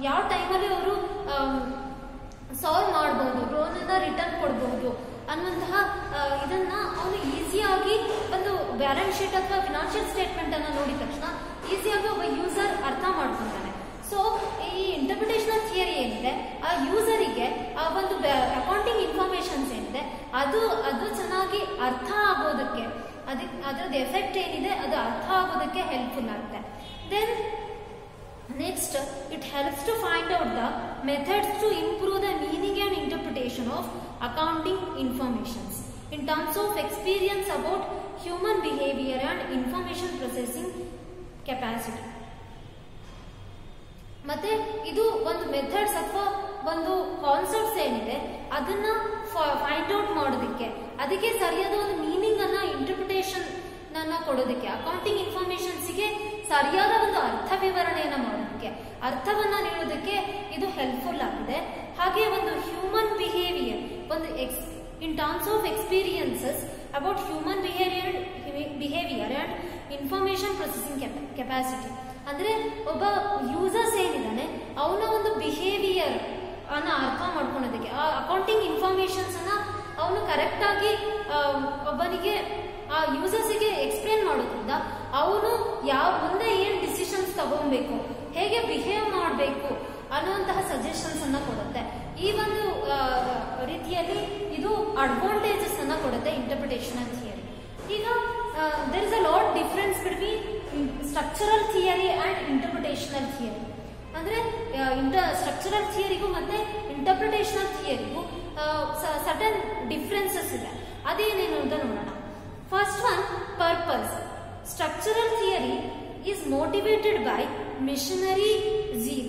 ಯಾವ ಟೈಮಲ್ಲಿ ಅವರು ಸಾಲ್ವ್ ಮಾಡಬಹುದು, ಲೋನ್ ರಿಟರ್ನ್ ಕೊಡಬಹುದು ಅನ್ನುವಂತಹ ಇದನ್ನ ಅವನು ಈಸಿಯಾಗಿ ಒಂದು ಬ್ಯಾಲೆನ್ಸ್ ಶೀಟ್ ಅಥವಾ ಫಿನಾನ್ಷಿಯಲ್ ಸ್ಟೇಟ್ಮೆಂಟ್ ಅನ್ನ ನೋಡಿದ ತಕ್ಷಣ ಈಸಿಯಾಗಿ ಒಬ್ಬ ಯೂಸರ್ ಅರ್ಥ ಮಾಡ್ಕೊಂತಾನೆ. ಸೊ ಈ ಇಂಟರ್ಪ್ರಿಟೇಷನಲ್ ಥಿಯರಿ ಏನಿದೆ ಆ ಯೂಸರಿಗೆ ಆ ಒಂದು ಅಕೌಂಟಿಂಗ್ ಇನ್ಫಾರ್ಮೇಶನ್ಸ್ ಏನಿದೆ ಅದು ಚೆನ್ನಾಗಿ ಅರ್ಥ ಆಗೋದಕ್ಕೆ ಅದರದ್ದು ಎಫೆಕ್ಟ್ ಏನಿದೆ ಅದು ಅರ್ಥ ಆಗೋದಕ್ಕೆ ಹೆಲ್ಪ್ಫುಲ್ ಆಗುತ್ತೆ. Then next it helps to find out the methods to improve the meaning and interpretation of accounting informations in terms of experience about human behavior and information processing capacity. ಮತ್ತೆ ಇದು ಒಂದು methods ಅಥವಾ ಒಂದು concepts ಏನಿದೆ ಅದನ್ನ find out ಮಾಡೋದಕ್ಕೆ, ಅದಕ್ಕೆ ಸರಿಯಾದ ಒಂದು ಮೀನಿಂಗ್ ಅನ್ನ, ಇಂಟರ್ಪ್ರಿಟೇಷನ್ ಅನ್ನ ಕೊಡೋದಕ್ಕೆ, ಅಕೌಂಟಿಂಗ್ ಇನ್ಫಾರ್ಮೇಶನ್ಸ್ ಗೆ ಸರಿಯಾದ ಒಂದು ಅರ್ಥ ವಿವರಣೆಯನ್ನ ಮಾಡೋದಕ್ಕೆ, ಅರ್ಥವನ್ನ ನೀಡೋದಕ್ಕೆ ಇದು ಹೆಲ್ಪ್ಫುಲ್ ಆಗಿದೆ. ಹಾಗೆ ಒಂದು ಹ್ಯೂಮನ್ ಬಿಹೇವಿಯರ್, ಒಂದು in terms of experiences about human behaviour and information processing capacity. ಅಂದ್ರೆ ಒಬ್ಬ ಯೂಸರ್ಸ್ ಏನಿದ್ದಾನೆ ಅವನ ಒಂದು ಬಿಹೇವಿಯರ್ ಅನ್ನ ಅರ್ಥ ಮಾಡ್ಕೊಳ್ಳೋದಕ್ಕೆ, ಆ ಅಕೌಂಟಿಂಗ್ ಇನ್ಫಾರ್ಮೇಶನ್ಸ್ ಅನ್ನ ಅವನು ಕರೆಕ್ಟ್ ಆಗಿ ಒಬ್ಬನಿಗೆ ಆ ಯೂಸರ್ಸ್ಗೆ ಎಕ್ಸ್ಪ್ಲೇನ್ ಮಾಡೋದ್ರಿಂದ ಅವನು ಮುಂದೆ ಏನ್ ಡಿಸಿಷನ್ಸ್ ತಗೊಬೇಕು, ಹೇಗೆ ಬಿಹೇವ್ ಮಾಡಬೇಕು ಅನ್ನುವಂತಹ ಸಜೆಷನ್ಸ್ ಅನ್ನ ಕೊಡುತ್ತೆ. ಈ ಒಂದು ರೀತಿಯಲ್ಲಿ ಇದು ಅಡ್ವಾಂಟೇಜಸ್ ಅನ್ನ ಕೊಡುತ್ತೆ ಇಂಟರ್ಪ್ರಿಟೇಷನಲ್ ಥಿಯರಿ. ಈಗ there is a lot difference between structural theory and interpretational theory. ಅಂದ್ರೆ ಸ್ಟ್ರಕ್ಚರಲ್ ಥಿಯರಿಗೂ ಮತ್ತೆ ಇಂಟರ್ಪ್ರಿಟೇಷನಲ್ ಥಿಯರಿಗೂ ಸರ್ಟನ್ ಡಿಫರೆನ್ಸಸ್ ಇದೆ. ಅದೇನೇನು ಅಂತ ನೋಡೋಣ. First one, purpose. Structural theory is motivated by missionary zeal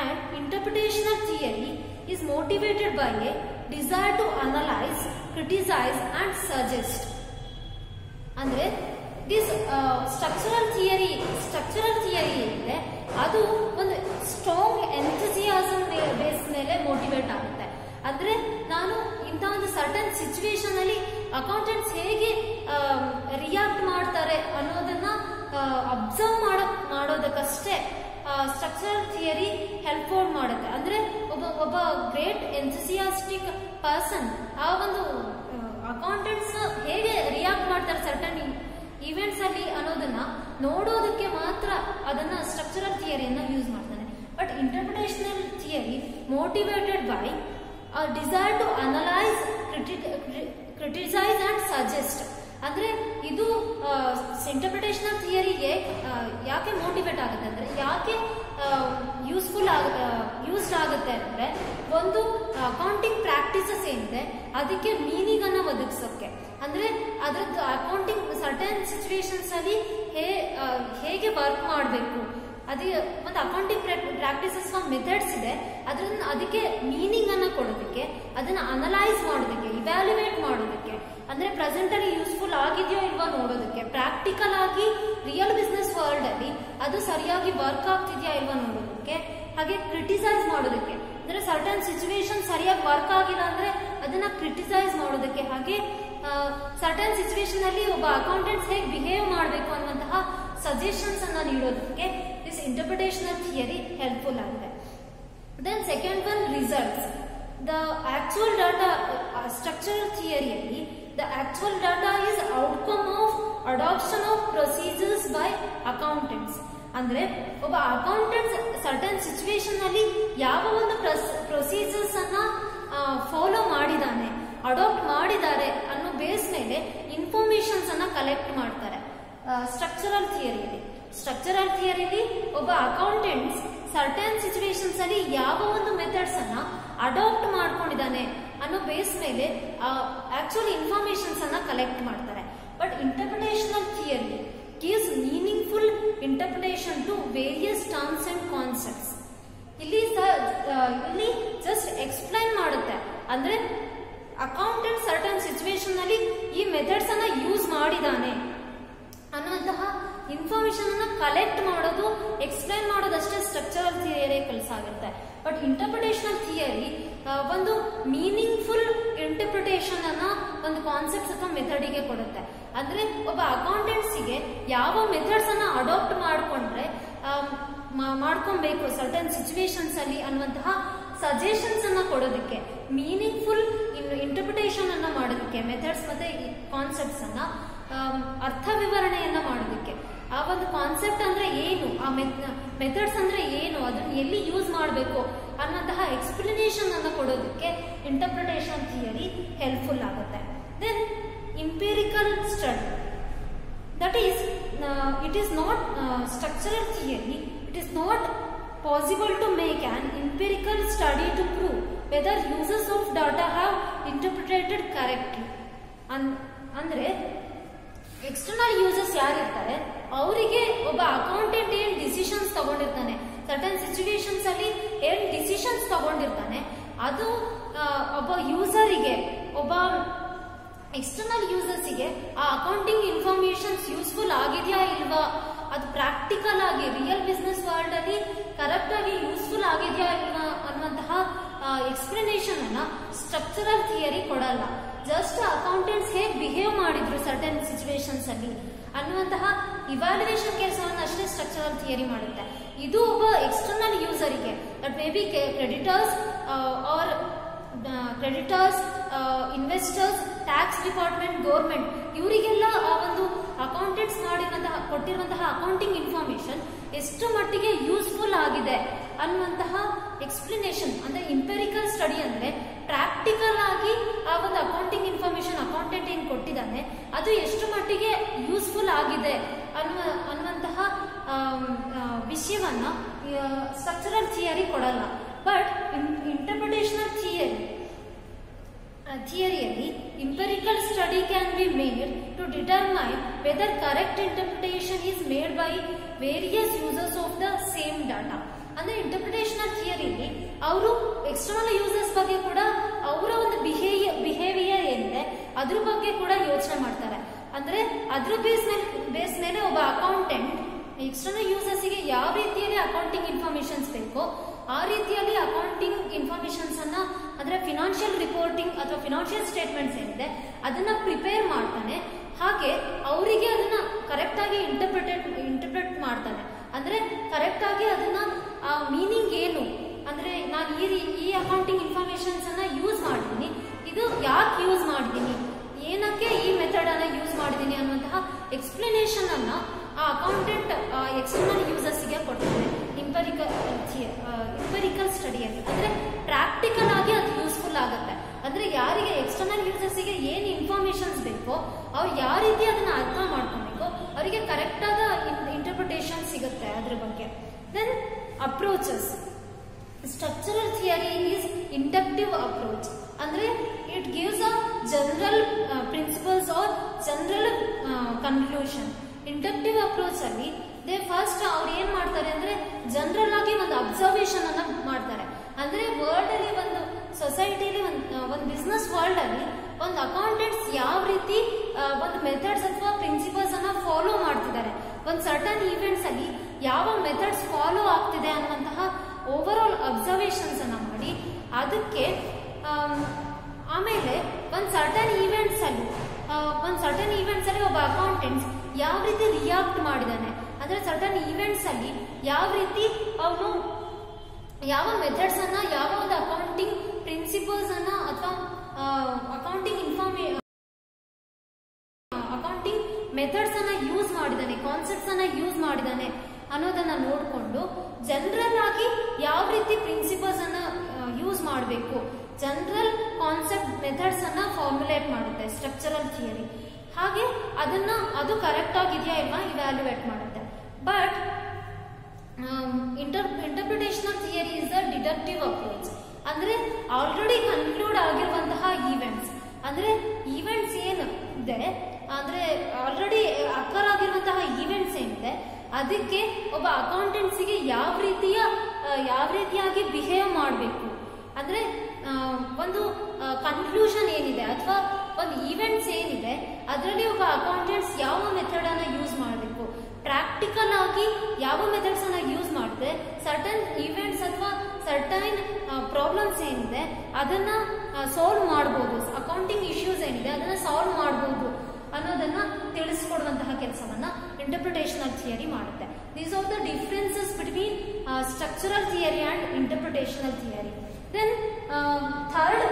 and interpretational theory is motivated by a desire to analyze, criticize and suggest. ಅಂದ್ರೆ this structural theory ಏನಿದೆ ಅದು ಒಂದು ಸ್ಟ್ರಾಂಗ್ ಎಂಥೂಸಿಯಾಸಮ್ ಬೇಸ್ ಮೇಲೆ motivate ಆಗುತ್ತೆ. ಅಂದ್ರೆ ನಾನು ಇಂಥ ಒಂದು ಸರ್ಟನ್ ಸಿಚುವೇಶನ್ ಅಲ್ಲಿ ಅಕೌಂಟೆಂಟ್ಸ್ ಹೇಗೆ ರಿಯಾಕ್ಟ್ ಮಾಡ್ತಾರೆ ಅನ್ನೋದನ್ನ ಅಬ್ಸರ್ವ್ ಮಾಡೋದಕ್ಕಷ್ಟೇ ಸ್ಟ್ರಕ್ಚರಲ್ ಥಿಯರಿ ಹೆಲ್ಪ್ಫುಲ್ ಮಾಡುತ್ತೆ. ಅಂದ್ರೆ ಒಬ್ಬ ಗ್ರೇಟ್ ಎಂಥೂಸಿಯಾಸ್ಟಿಕ್ ಪರ್ಸನ್ ಆ ಒಂದು ಅಕೌಂಟೆಂಟ್ಸ್ ಹೇಗೆ ರಿಯಾಕ್ಟ್ ಮಾಡ್ತಾರೆ ಸರ್ಟನ್ ಇವೆಂಟ್ಸ್ ಅಲ್ಲಿ ಅನ್ನೋದನ್ನ ನೋಡೋದಕ್ಕೆ ಮಾತ್ರ ಅದನ್ನ ಸ್ಟ್ರಕ್ಚರಲ್ ಥಿಯರಿಯನ್ನ ಯೂಸ್ ಮಾಡ್ತಾನೆ. But interpretational theory motivated by desire to analyse, criticise and suggest. ಅಂದ್ರೆ ಇದು ಇಂಟರ್ಪ್ರಿಟೇಷನಲ್ ಥಿಯರಿಗೆ ಯಾಕೆ ಮೋಟಿವೇಟ್ ಆಗುತ್ತೆ ಅಂದ್ರೆ, ಯಾಕೆ ಯೂಸ್ಡ್ ಆಗುತ್ತೆ ಅಂದ್ರೆ, ಒಂದು ಅಕೌಂಟಿಂಗ್ ಪ್ರಾಕ್ಟೀಸಸ್ ಏನಿದೆ ಅದಕ್ಕೆ ಮೀನಿಂಗ್ ಅನ್ನ ಒದಗಿಸೋಕೆ, ಅಂದ್ರೆ ಅದ್ರದ್ದು ಅಕೌಂಟಿಂಗ್ ಸರ್ಟನ್ ಸಿಚುವೇಶನ್ಸ್ ಅಲ್ಲಿ ಹೇಗೆ ವರ್ಕ್ ಮಾಡಬೇಕು, ಅದೇ ಮತ್ತೆ ಅಕೌಂಟಿಂಗ್ ಪ್ರಾಕ್ಟೀಸಸ್ ಮೆಥಡ್ಸ್ ಇದೆ ಅದಕ್ಕೆ ಮೀನಿಂಗ್ ಅನ್ನ ಕೊಡೋದಕ್ಕೆ, ಅದನ್ನ ಅನಲೈಸ್ ಮಾಡೋದಕ್ಕೆ, ಇವ್ಯಾಲ್ಯುವೇಟ್ ಮಾಡೋದಕ್ಕೆ, ಅಂದ್ರೆ ಪ್ರೆಸೆಂಟ್ ಅಲ್ಲಿ ಯೂಸ್ಫುಲ್ ಆಗಿದೆಯೋ ಇಲ್ವಾ ನೋಡೋದಕ್ಕೆ, ಪ್ರಾಕ್ಟಿಕಲ್ ಆಗಿ ರಿಯಲ್ ಬಿಸ್ನೆಸ್ ವರ್ಲ್ಡ್ ಅಲ್ಲಿ ಅದು ಸರಿಯಾಗಿ ವರ್ಕ್ ಆಗ್ತಿದ್ಯಾ ಇಲ್ವಾ ನೋಡೋದಕ್ಕೆ, ಹಾಗೆ ಕ್ರಿಟಿಸೈಸ್ ಮಾಡೋದಕ್ಕೆ, ಅಂದ್ರೆ ಸರ್ಟನ್ ಸಿಚುವೇಶನ್ ಸರಿಯಾಗಿ ವರ್ಕ್ ಆಗಿಲ್ಲ ಅಂದ್ರೆ ಅದನ್ನ ಕ್ರಿಟಿಸೈಸ್ ಮಾಡೋದಕ್ಕೆ, ಹಾಗೆ ಸರ್ಟನ್ ಸಿಚುವೇಶನ್ ಅಲ್ಲಿ ಒಬ್ಬ ಅಕೌಂಟೆಂಟ್ಸ್ ಹೇಗೆ ಬಿಹೇವ್ ಮಾಡಬೇಕು ಅನ್ನುವಂತಹ ಸಜೆಷನ್ಸ್ ಅನ್ನ ನೀಡೋದಕ್ಕೆ ದಿಸ್ ಇಂಟರ್ಪ್ರಿಟೇಷನಲ್ ಥಿಯರಿ ಹೆಲ್ಪ್ಫುಲ್ ಆಗಿದೆ. Then second one, results. The actual data structural ಥಿಯರಿಯಲ್ಲಿ the actual data is outcome of adoption of procedures by accountants. ಅಂದ್ರೆ ಒಬ್ಬ ಅಕೌಂಟೆಂಟ್ಸ್ ಸರ್ಟನ್ ಸಿಚುವೇಶನ್ ಅಲ್ಲಿ ಯಾವ ಒಂದು ಪ್ರೊಸೀಜರ್ಸ್ ಅನ್ನ ಫಾಲೋ ಮಾಡಿದಾನೆ, ಅಡಾಪ್ಟ್ ಮಾಡಿದ್ದಾರೆ ಅನ್ನೋ ಬೇಸ್ ಮೇಲೆ ಇನ್ಫಾರ್ಮೇಶನ್ಸ್ ಅನ್ನ ಕಲೆಕ್ಟ್ ಮಾಡ್ತಾರೆ ಸ್ಟ್ರಕ್ಚರಲ್ ಥಿಯರಿಯಲ್ಲಿ ಒಬ್ಬ ಅಕೌಂಟೆಂಟ್ಸ್ ಸರ್ಟನ್ ಸಿಚುವೇಶನ್ಸ್ ಅಲ್ಲಿ ಯಾವ ಒಂದು ಮೆಥಡ್ಸ್ ಅನ್ನ ಅಡಾಪ್ಟ್ ಮಾಡ್ಕೊಂಡಿದ್ದಾನೆ ಅನ್ನೋ ಬೇಸ್ ಮೇಲೆ ಆಕ್ಚುಲಿ ಇನ್ಫಾರ್ಮೇಶನ್ಸ್ ಅನ್ನ ಕಲೆಕ್ಟ್ ಮಾಡ್ತಾರೆ. But interpretational theory gives meaningful interpretation to various terms and concepts. ಇಲ್ಲಿ ಜಸ್ಟ್ ಎಕ್ಸ್ಪ್ಲೈನ್ ಮಾಡುತ್ತೆ, ಅಂದ್ರೆ ಅಕೌಂಟೆಂಟ್ ಸರ್ಟನ್ ಸಿಚುವೇಶನ್ ಅಲ್ಲಿ ಈ ಮೆಥಡ್ಸ್ ಅನ್ನ ಯೂಸ್ ಮಾಡಿದಾನೆ ಅನ್ನುವಂತಹ ಇನ್ಫಾರ್ಮೇಶನ್ ಅನ್ನ ಕಲೆಕ್ಟ್ ಮಾಡೋದು, ಎಕ್ಸ್ಪ್ಲೈನ್ ಮಾಡೋದಷ್ಟೇ ಸ್ಟ್ರಕ್ಚರಲ್ ಥಿಯರಿ ಕೆಲಸ ಆಗುತ್ತೆ. ಬಟ್ ಇಂಟರ್ಪ್ರಿಟೇಷನಲ್ ಥಿಯರಿ ಒಂದು ಮೀನಿಂಗ್ಫುಲ್ ಇಂಟರ್ಪ್ರಿಟೇಷನ್ ಅನ್ನ ಒಂದು ಕಾನ್ಸೆಪ್ಟ್ ಅಥವಾ ಮೆಥಡಿಗೆ ಕೊಡುತ್ತೆ. ಅಂದ್ರೆ ಒಬ್ಬ ಅಕೌಂಟೆಂಟ್ಸಿಗೆ ಯಾವ ಮೆಥಡ್ಸ್ ಅನ್ನ ಅಡಾಪ್ಟ್ ಮಾಡ್ಕೊಬೇಕು ಸರ್ಟನ್ ಸಿಚುವೇಶನ್ಸ್ ಅಲ್ಲಿ ಅನ್ನುವಂತಹ ಸಜೆಷನ್ಸ್ ಅನ್ನ ಕೊಡೋದಕ್ಕೆ, ಮೀನಿಂಗ್ಫುಲ್ ಇಂಟರ್ಪ್ರಿಟೇಷನ್ ಅನ್ನ ಮಾಡೋದಕ್ಕೆ, ಮೆಥಡ್ಸ್ ಮತ್ತೆ ಕಾನ್ಸೆಪ್ಟ್ಸ್ ಅನ್ನ ಅರ್ಥ ವಿವರಣೆಯನ್ನ ಮಾಡೋದಕ್ಕೆ, ಆ ಒಂದು ಕಾನ್ಸೆಪ್ಟ್ ಅಂದ್ರೆ ಏನು, ಆ ಮೆಥಡ್ಸ್ ಅಂದ್ರೆ ಏನು, ಅದನ್ನ ಎಲ್ಲಿ ಯೂಸ್ ಮಾಡಬೇಕು ಅನ್ನುವಂತಹ ಎಕ್ಸ್ಪ್ಲನೇಷನ್ ಅನ್ನು ಕೊಡೋದಕ್ಕೆ ಇಂಟರ್ಪ್ರಿಟೇಷನ್ ಥಿಯರಿ ಹೆಲ್ಪ್ಫುಲ್ ಆಗುತ್ತೆ. Then empirical study, that is it is not structural theory, it is not possible to make an empirical study to prove whether users of data have interpreted correctly. ಅಂದ್ರೆ external users ಯಾರಿರ್ತಾರೆ ಅವರಿಗೆ ಒಬ್ಬ accountant ಏನ್ decisions ತಗೊಂಡಿರ್ತಾನೆ certain situations ಅಲ್ಲಿ ಏನ್ decisions ತಗೊಂಡಿರ್ತಾನೆ ಅದು ಒಬ್ಬ ಯೂಸರಿಗೆ, ಒಬ್ಬ ಎಕ್ಸ್ಟರ್ನಲ್ ಯೂಸರ್ಸ್ಗೆ ಆ ಅಕೌಂಟಿಂಗ್ ಇನ್ಫಾರ್ಮೇಶನ್ಸ್ ಯೂಸ್ಫುಲ್ ಆಗಿದೆಯಾ ಇಲ್ವಾ, ಅದು ಪ್ರಾಕ್ಟಿಕಲ್ ಆಗಿ ರಿಯಲ್ ಬಿಸ್ನೆಸ್ ವರ್ಲ್ಡ್ ಅಲ್ಲಿ ಕರೆಕ್ಟ್ ಆಗಿ ಯೂಸ್ಫುಲ್ ಆಗಿದೆಯಾ ಇಲ್ವಾ ಅನ್ನುವಂತಹ ಎಕ್ಸ್ಪ್ಲನೇಷನ್ ಅನ್ನ ಸ್ಟ್ರಕ್ಚರಲ್ ಥಿಯರಿ ಕೊಡಲ್ಲ. ಜಸ್ಟ್ ಅಕೌಂಟೆಂಟ್ಸ್ ಹೇಗೆ ಬಿಹೇವ್ ಮಾಡಿದ್ರು ಸರ್ಟನ್ ಸಿಚುವೇಶನ್ಸ್ ಅಲ್ಲಿ ಅನ್ನುವಂತಹ ಇವ್ಯಾಲ್ಯೂಯೇಷನ್ ಕೆಲಸವನ್ನು ಅಷ್ಟೇ ಸ್ಟ್ರಕ್ಚರಲ್ ಥಿಯರಿ ಮಾಡುತ್ತೆ. ಇದು ಒಬ್ಬ ಎಕ್ಸ್ಟರ್ನಲ್ ಯೂಸರಿಗೆ, that may be creditors or creditors, investors, tax department, government, ಇವರಿಗೆಲ್ಲ ಆ ಒಂದು ಅಕೌಂಟೆಂಟ್ಸ್ ಕೊಟ್ಟಿರುವಂತಹ ಅಕೌಂಟಿಂಗ್ ಇನ್ಫಾರ್ಮೇಶನ್ ಎಷ್ಟು ಮಟ್ಟಿಗೆ ಯೂಸ್ಫುಲ್ ಆಗಿದೆ ಅನ್ನುವಂತಹ ಎಕ್ಸ್ಪ್ಲನೇಷನ್. ಅಂದ್ರೆ ಇಂಪೆರಿಕಲ್ ಸ್ಟಡಿ ಅಂದ್ರೆ ಪ್ರಾಕ್ಟಿಕಲ್ ಆಗಿ ಆ ಒಂದು ಅಕೌಂಟಿಂಗ್ ಇನ್ಫಾರ್ಮೇಶನ್ ಅಕೌಂಟೆಂಟ್ ಏನ್ ಕೊಟ್ಟಿದ್ದಾನೆ ಅದು ಎಷ್ಟು ಮಟ್ಟಿಗೆ ಯೂಸ್ಫುಲ್ ಆಗಿದೆ ಅನ್ನುವಂತಹ ವಿಷಯವನ್ನ ಸ್ಟ್ರಕ್ಚರಲ್ ಥಿಯರಿ ಕೊಡಲ್ಲ. ಬಟ್ ಇಂಟರ್ಪ್ರಿಟೇಷನಲ್ ಥಿಯರಿಯಲ್ಲಿ empirical study can be made to determine whether correct interpretation is made by various users of the same data. ಅಂದ್ರೆ ಇಂಟರ್ಪ್ರಿಟೇಷನಲ್ ಥಿಯರಿಲಿ ಅವರು ಎಕ್ಸ್ಟರ್ನಲ್ ಯೂಸರ್ಸ್ ಬಗ್ಗೆ ಕೂಡ ಅವರ ಒಂದು ಬಿಹೇವಿಯರ್ ಏನಿದೆ ಅದ್ರ ಬಗ್ಗೆ ಕೂಡ ಯೋಚನೆ ಮಾಡ್ತಾರೆ. ಅಂದ್ರೆ ಅದ್ರ ಬೇಸ್ ಮೇಲೆ ಒಬ್ಬ ಅಕೌಂಟೆಂಟ್ ಎಕ್ಸ್ಟರ್ನಲ್ ಯೂಸರ್ಸ್ಗೆ ಯಾವ ರೀತಿಯಲ್ಲಿ ಅಕೌಂಟಿಂಗ್ ಇನ್ಫಾರ್ಮೇಶನ್ಸ್ ಬೇಕೋ ಆ ರೀತಿಯಲ್ಲಿ ಅಕೌಂಟಿಂಗ್ ಇನ್ಫಾರ್ಮೇಶನ್ಸ್ ಅನ್ನ, ಅಂದ್ರೆ ಫಿನಾನ್ಷಿಯಲ್ ರಿಪೋರ್ಟಿಂಗ್ ಅಥವಾ ಫಿನಾನ್ಷಿಯಲ್ ಸ್ಟೇಟ್ಮೆಂಟ್ಸ್ ಏನಿದೆ ಅದನ್ನ ಪ್ರಿಪೇರ್ ಮಾಡ್ತಾನೆ. ಹಾಗೆ ಅವರಿಗೆ ಅದನ್ನ ಕರೆಕ್ಟ್ ಆಗಿ ಇಂಟರ್ಪ್ರೆಟ್ ಮಾಡ್ತಾನೆ. ಅಂದ್ರೆ ಕರೆಕ್ಟ್ ಆಗಿ ಅದನ್ನ ಆ ಮೀನಿಂಗ್ ಏನು, ಅಂದ್ರೆ ನಾನು ಈ ಅಕೌಂಟಿಂಗ್ ಇನ್ಫಾರ್ಮೇಶನ್ಸ್ ಅನ್ನ ಯೂಸ್ ಮಾಡಿದ್ದೀನಿ, ಇದು ಯಾಕೆ ಯೂಸ್ ಮಾಡಿದ್ದೀನಿ, ಏನಕ್ಕೆ ಈ ಮೆಥಡ್ ಅನ್ನ ಯೂಸ್ ಮಾಡಿದ್ದೀನಿ ಅನ್ನುವಂತಹ ಎಕ್ಸ್ಪ್ಲನೇಷನ್ ಅನ್ನ ಆ ಅಕೌಂಟೆಂಟ್ ಎಕ್ಸ್ಟರ್ನಲ್ ಯೂಸರ್ಸ್ಗೆ ಕೊಡ್ತಾನೆ ಇಂಪೆರಿಕಲ್ ಸ್ಟಡಿಯಲ್ಲಿ. ಅಂದ್ರೆ ಪ್ರಾಕ್ಟಿಕಲ್ ಆಗಿ ಅದು ಯೂಸ್ಫುಲ್ ಆಗುತ್ತೆ. ಅಂದ್ರೆ ಯಾರಿಗೆ ಎಕ್ಸ್ಟರ್ನಲ್ ಯೂಸರ್ಸ್ಗೆ ಏನ್ ಇನ್ಫಾರ್ಮೇಶನ್ಸ್ ಬೇಕೋ ಅವ್ರು ಯಾವ ರೀತಿ ಅದನ್ನ ಅರ್ಥ ಮಾಡ್ಕೊಬೇಕು ಅವರಿಗೆ ಕರೆಕ್ಟ್ ಆದ ಇಂಟರ್ಪ್ರಿಟೇಷನ್ ಸಿಗುತ್ತೆ ಅದ್ರ ಬಗ್ಗೆ. Then approaches. Structural theory is inductive approach. ಅಂದ್ರೆ it gives a general principles or general conclusion. Inductive approach ಅಲ್ಲಿ ಫಸ್ಟ್ ಅವ್ರು ಏನ್ ಮಾಡ್ತಾರೆ ಅಂದ್ರೆ ಜನರಲ್ ಆಗಿ ಒಂದು ಅಬ್ಸರ್ವೇಷನ್ ಅನ್ನ ಮಾಡ್ತಾರೆ. ಅಂದ್ರೆ ವರ್ಲ್ಡ್ ಅಲ್ಲಿ, ಒಂದು ಸೊಸೈಟಿಲಿ, ಒಂದು ಬಿಸ್ನೆಸ್ ವರ್ಲ್ಡ್ ಅಲ್ಲಿ ಒಂದು ಅಕೌಂಟೆಂಟ್ಸ್ ಯಾವ ರೀತಿ ಒಂದು ಮೆಥಡ್ಸ್ ಅಥವಾ ಪ್ರಿನ್ಸಿಪಲ್ಸ್ ಅನ್ನ ಫಾಲೋ ಮಾಡ್ತಿದ್ದಾರೆ, ಒಂದು ಸರ್ಟನ್ ಈವೆಂಟ್ಸ್ ಅಲ್ಲಿ ಯಾವ ಮೆಥಡ್ಸ್ ಫಾಲೋ ಆಗ್ತಿದೆ ಅನ್ನುವಂತಹ ಓವರ್ ಆಲ್ ಅಬ್ಸರ್ವೇಷನ್ಸ್ ಅನ್ನ ಮಾಡಿ ಅದಕ್ಕೆ ಆಮೇಲೆ ಒಂದು ಸರ್ಟನ್ ಈವೆಂಟ್ಸ್ ಅಲ್ಲಿ ಒಬ್ಬ ಅಕೌಂಟೆಂಟ್ಸ್ ಯಾವ ರೀತಿ ರಿಯಾಕ್ಟ್ ಮಾಡಿದಾನೆ, ಅಂದ್ರೆ ಸರ್ಟನ್ ಈವೆಂಟ್ಸ್ ಅಲ್ಲಿ ಯಾವ ರೀತಿ ಅವನು ಯಾವ ಮೆಥಡ್ಸ್ ಅನ್ನ, ಯಾವ ಒಂದು ಅಕೌಂಟಿಂಗ್ ಪ್ರಿನ್ಸಿಪಲ್ಸ್ ಅನ್ನ ಅಥವಾ ಅಕೌಂಟಿಂಗ್ ಮೆಥಡ್ಸ್ ಅನ್ನ ಯೂಸ್ ಮಾಡಿದಾನೆ, ಕಾನ್ಸೆಪ್ಟ್ಸ್ ಅನ್ನ ಯೂಸ್ ಮಾಡಿದಾನೆ ಅನ್ನೋದನ್ನ ನೋಡಿಕೊಂಡು ಜನರಲ್ ಆಗಿ ಯಾವ ರೀತಿ ಪ್ರಿನ್ಸಿಪಲ್ಸ್ ಅನ್ನ ಯೂಸ್ ಮಾಡಬೇಕು, ಜನರಲ್ ಕಾನ್ಸೆಪ್ಟ್ ಮೆಥಡ್ಸ್ ಅನ್ನ ಫಾರ್ಮುಲೇಟ್ ಮಾಡುತ್ತೆ ಸ್ಟ್ರಕ್ಚರಲ್ ಥಿಯರಿ. ಹಾಗೆ ಅದು ಕರೆಕ್ಟ್ ಆಗಿದೆಯಾ ಇಲ್ವಾ ಇವ್ಯಾಲ್ಯೂಯೇಟ್ ಮಾಡುತ್ತೆ. But interpretational theory is a deductive approach. ಅಂದ್ರೆ ಆಲ್ರೆಡಿ ಕನ್ಕ್ಲೂಡ್ ಆಗಿರುವಂತಹ ಈವೆಂಟ್ಸ್, ಅಂದ್ರೆ ಈವೆಂಟ್ಸ್ ಏನಿದೆ, ಅಂದ್ರೆ ಆಲ್ರೆಡಿ ಅಕ್ಕರ್ ಆಗಿರುವಂತಹ ಈವೆಂಟ್ಸ್ ಏನಿದೆ ಅದಕ್ಕೆ ಒಬ್ಬ ಅಕೌಂಟೆಂಟ್ಸಿಗೆ ಯಾವ ರೀತಿಯಾಗಿ ಬಿಹೇವ್ ಮಾಡಬೇಕು, ಅಂದ್ರೆ ಒಂದು ಕನ್ಕ್ಲೂಷನ್ ಏನಿದೆ ಅಥವಾ ಒಂದು ಈವೆಂಟ್ಸ್ ಏನಿದೆ ಅದರಲ್ಲಿ ಒಬ್ಬ ಅಕೌಂಟೆಂಟ್ಸ್ ಯಾವ ಮೆಥಡ್ ಅನ್ನ ಯೂಸ್ ಮಾಡಬೇಕು, ಪ್ರಾಕ್ಟಿಕಲ್ ಆಗಿ ಯಾವ ಮೆಥಡ್ಸ್ ಅನ್ನ ಯೂಸ್ ಮಾಡಿದ್ರೆ ಸರ್ಟನ್ ಈವೆಂಟ್ಸ್ ಅಥವಾ ಸರ್ಟನ್ ಪ್ರಾಬ್ಲಮ್ಸ್ ಏನಿದೆ ಅದನ್ನ ಸಾಲ್ವ್ ಮಾಡಬಹುದು, ಅಕೌಂಟಿಂಗ್ ಇಶ್ಯೂಸ್ ಏನಿದೆ ಅದನ್ನ ಸಾಲ್ವ್ ಮಾಡಬಹುದು ಅನ್ನೋದನ್ನ ತಿಳಿಸ್ಕೊಡುವಂತಹ ಕೆಲಸವನ್ನ ಇಂಟರ್ಪ್ರಿಟೇಷನಲ್ ಥಿಯರಿ ಮಾಡುತ್ತೆ. These are the differences between structural theory and interpretational theory. Then third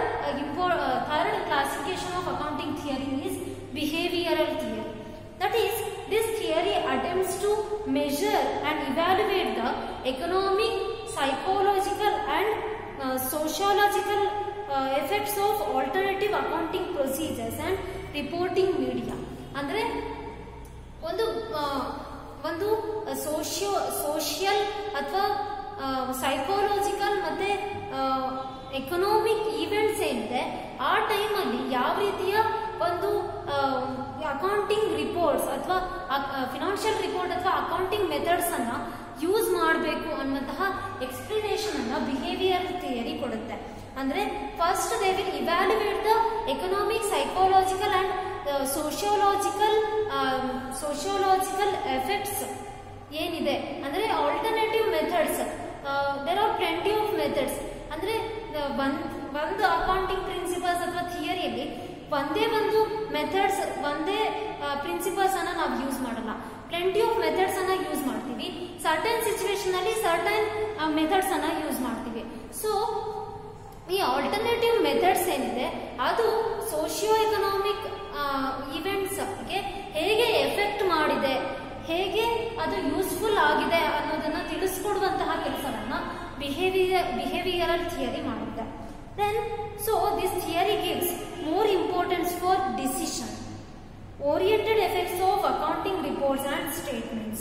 classification of accounting theory is behavioral theory. That is, this theory attempts to measure and evaluate the economic, psychological and sociological effects of alternative accounting procedures and reporting media. ಅಂದ್ರೆ ಒಂದು social ಅಥವಾ psychological ಮತ್ತೆ economic events ಏನಿದೆ ಆ ಟೈಮಲ್ಲಿ ಯಾವ ರೀತಿಯ ಒಂದು ಅಕೌಂಟಿಂಗ್ ರಿಪೋರ್ಟ್ಸ್ ಅಥವಾ ಫಿನಾನ್ಷಿಯಲ್ ರಿಪೋರ್ಟ್ ಅಥವಾ ಅಕೌಂಟಿಂಗ್ ಮೆಥಡ್ಸ್ ಅನ್ನ ಯೂಸ್ ಮಾಡಬೇಕು ಅನ್ನುವಂತಹ ಎಕ್ಸ್ಪ್ಲನೇಷನ್ ಅನ್ನ ಬಿಹೇವಿಯರ್ ಥಿಯರಿ ಕೊಡುತ್ತೆ. ಅಂದ್ರೆ first they will evaluate the economic, psychological and sociological effects ಏನಿದೆ. ಅಂದ್ರೆ alternative methods, there are plenty of methods. ಅಂದ್ರೆ ಒಂದು ಅಕೌಂಟಿಂಗ್ ಪ್ರಿನ್ಸಿಪಲ್ಸ್ ಅಥವಾ ಥಿಯರಿಯಲ್ಲಿ ಒಂದೇ ಒಂದು ಮೆಥಡ್ಸ್, ಒಂದೇ ಪ್ರಿನ್ಸಿಪಲ್ಸ್ ಅನ್ನ ನಾವು ಯೂಸ್ ಮಾಡಲ್ಲ, ಪ್ಲೆಂಟಿ ಆಫ್ ಮೆಥಡ್ಸ್ ಅನ್ನ ಯೂಸ್ ಮಾಡ್ತೀವಿ. ಸರ್ಟನ್ ಸಿಚುವೇಶನ್ ಅಲ್ಲಿ ಸರ್ಟನ್ ಮೆಥಡ್ಸ್ ಅನ್ನ ಯೂಸ್ ಮಾಡ್ತೀವಿ. ಸೊ ಈ ಆಲ್ಟರ್ನೇಟಿವ್ ಮೆಥಡ್ಸ್ ಏನಿದೆ ಅದು ಸೋಶಿಯೋ ಎಕನಾಮಿಕ್ ಇವೆಂಟ್ಸ್ ಗೆ ಹೇಗೆ ಎಫೆಕ್ಟ್ ಮಾಡಿದೆ, ಹೇಗೆ ಅದು ಯೂಸ್ಫುಲ್ ಆಗಿದೆ ಅನ್ನೋದನ್ನ ತಿಳಿಸ್ಕೊಡುವಂತಹ ಕೆಲಸವನ್ನ ಬಿಹೇವಿಯರಲ್ ಥಿಯರಿ ಮಾಡುತ್ತೆ. Then, so this theory gives more importance for decision oriented effects of accounting reports and statements.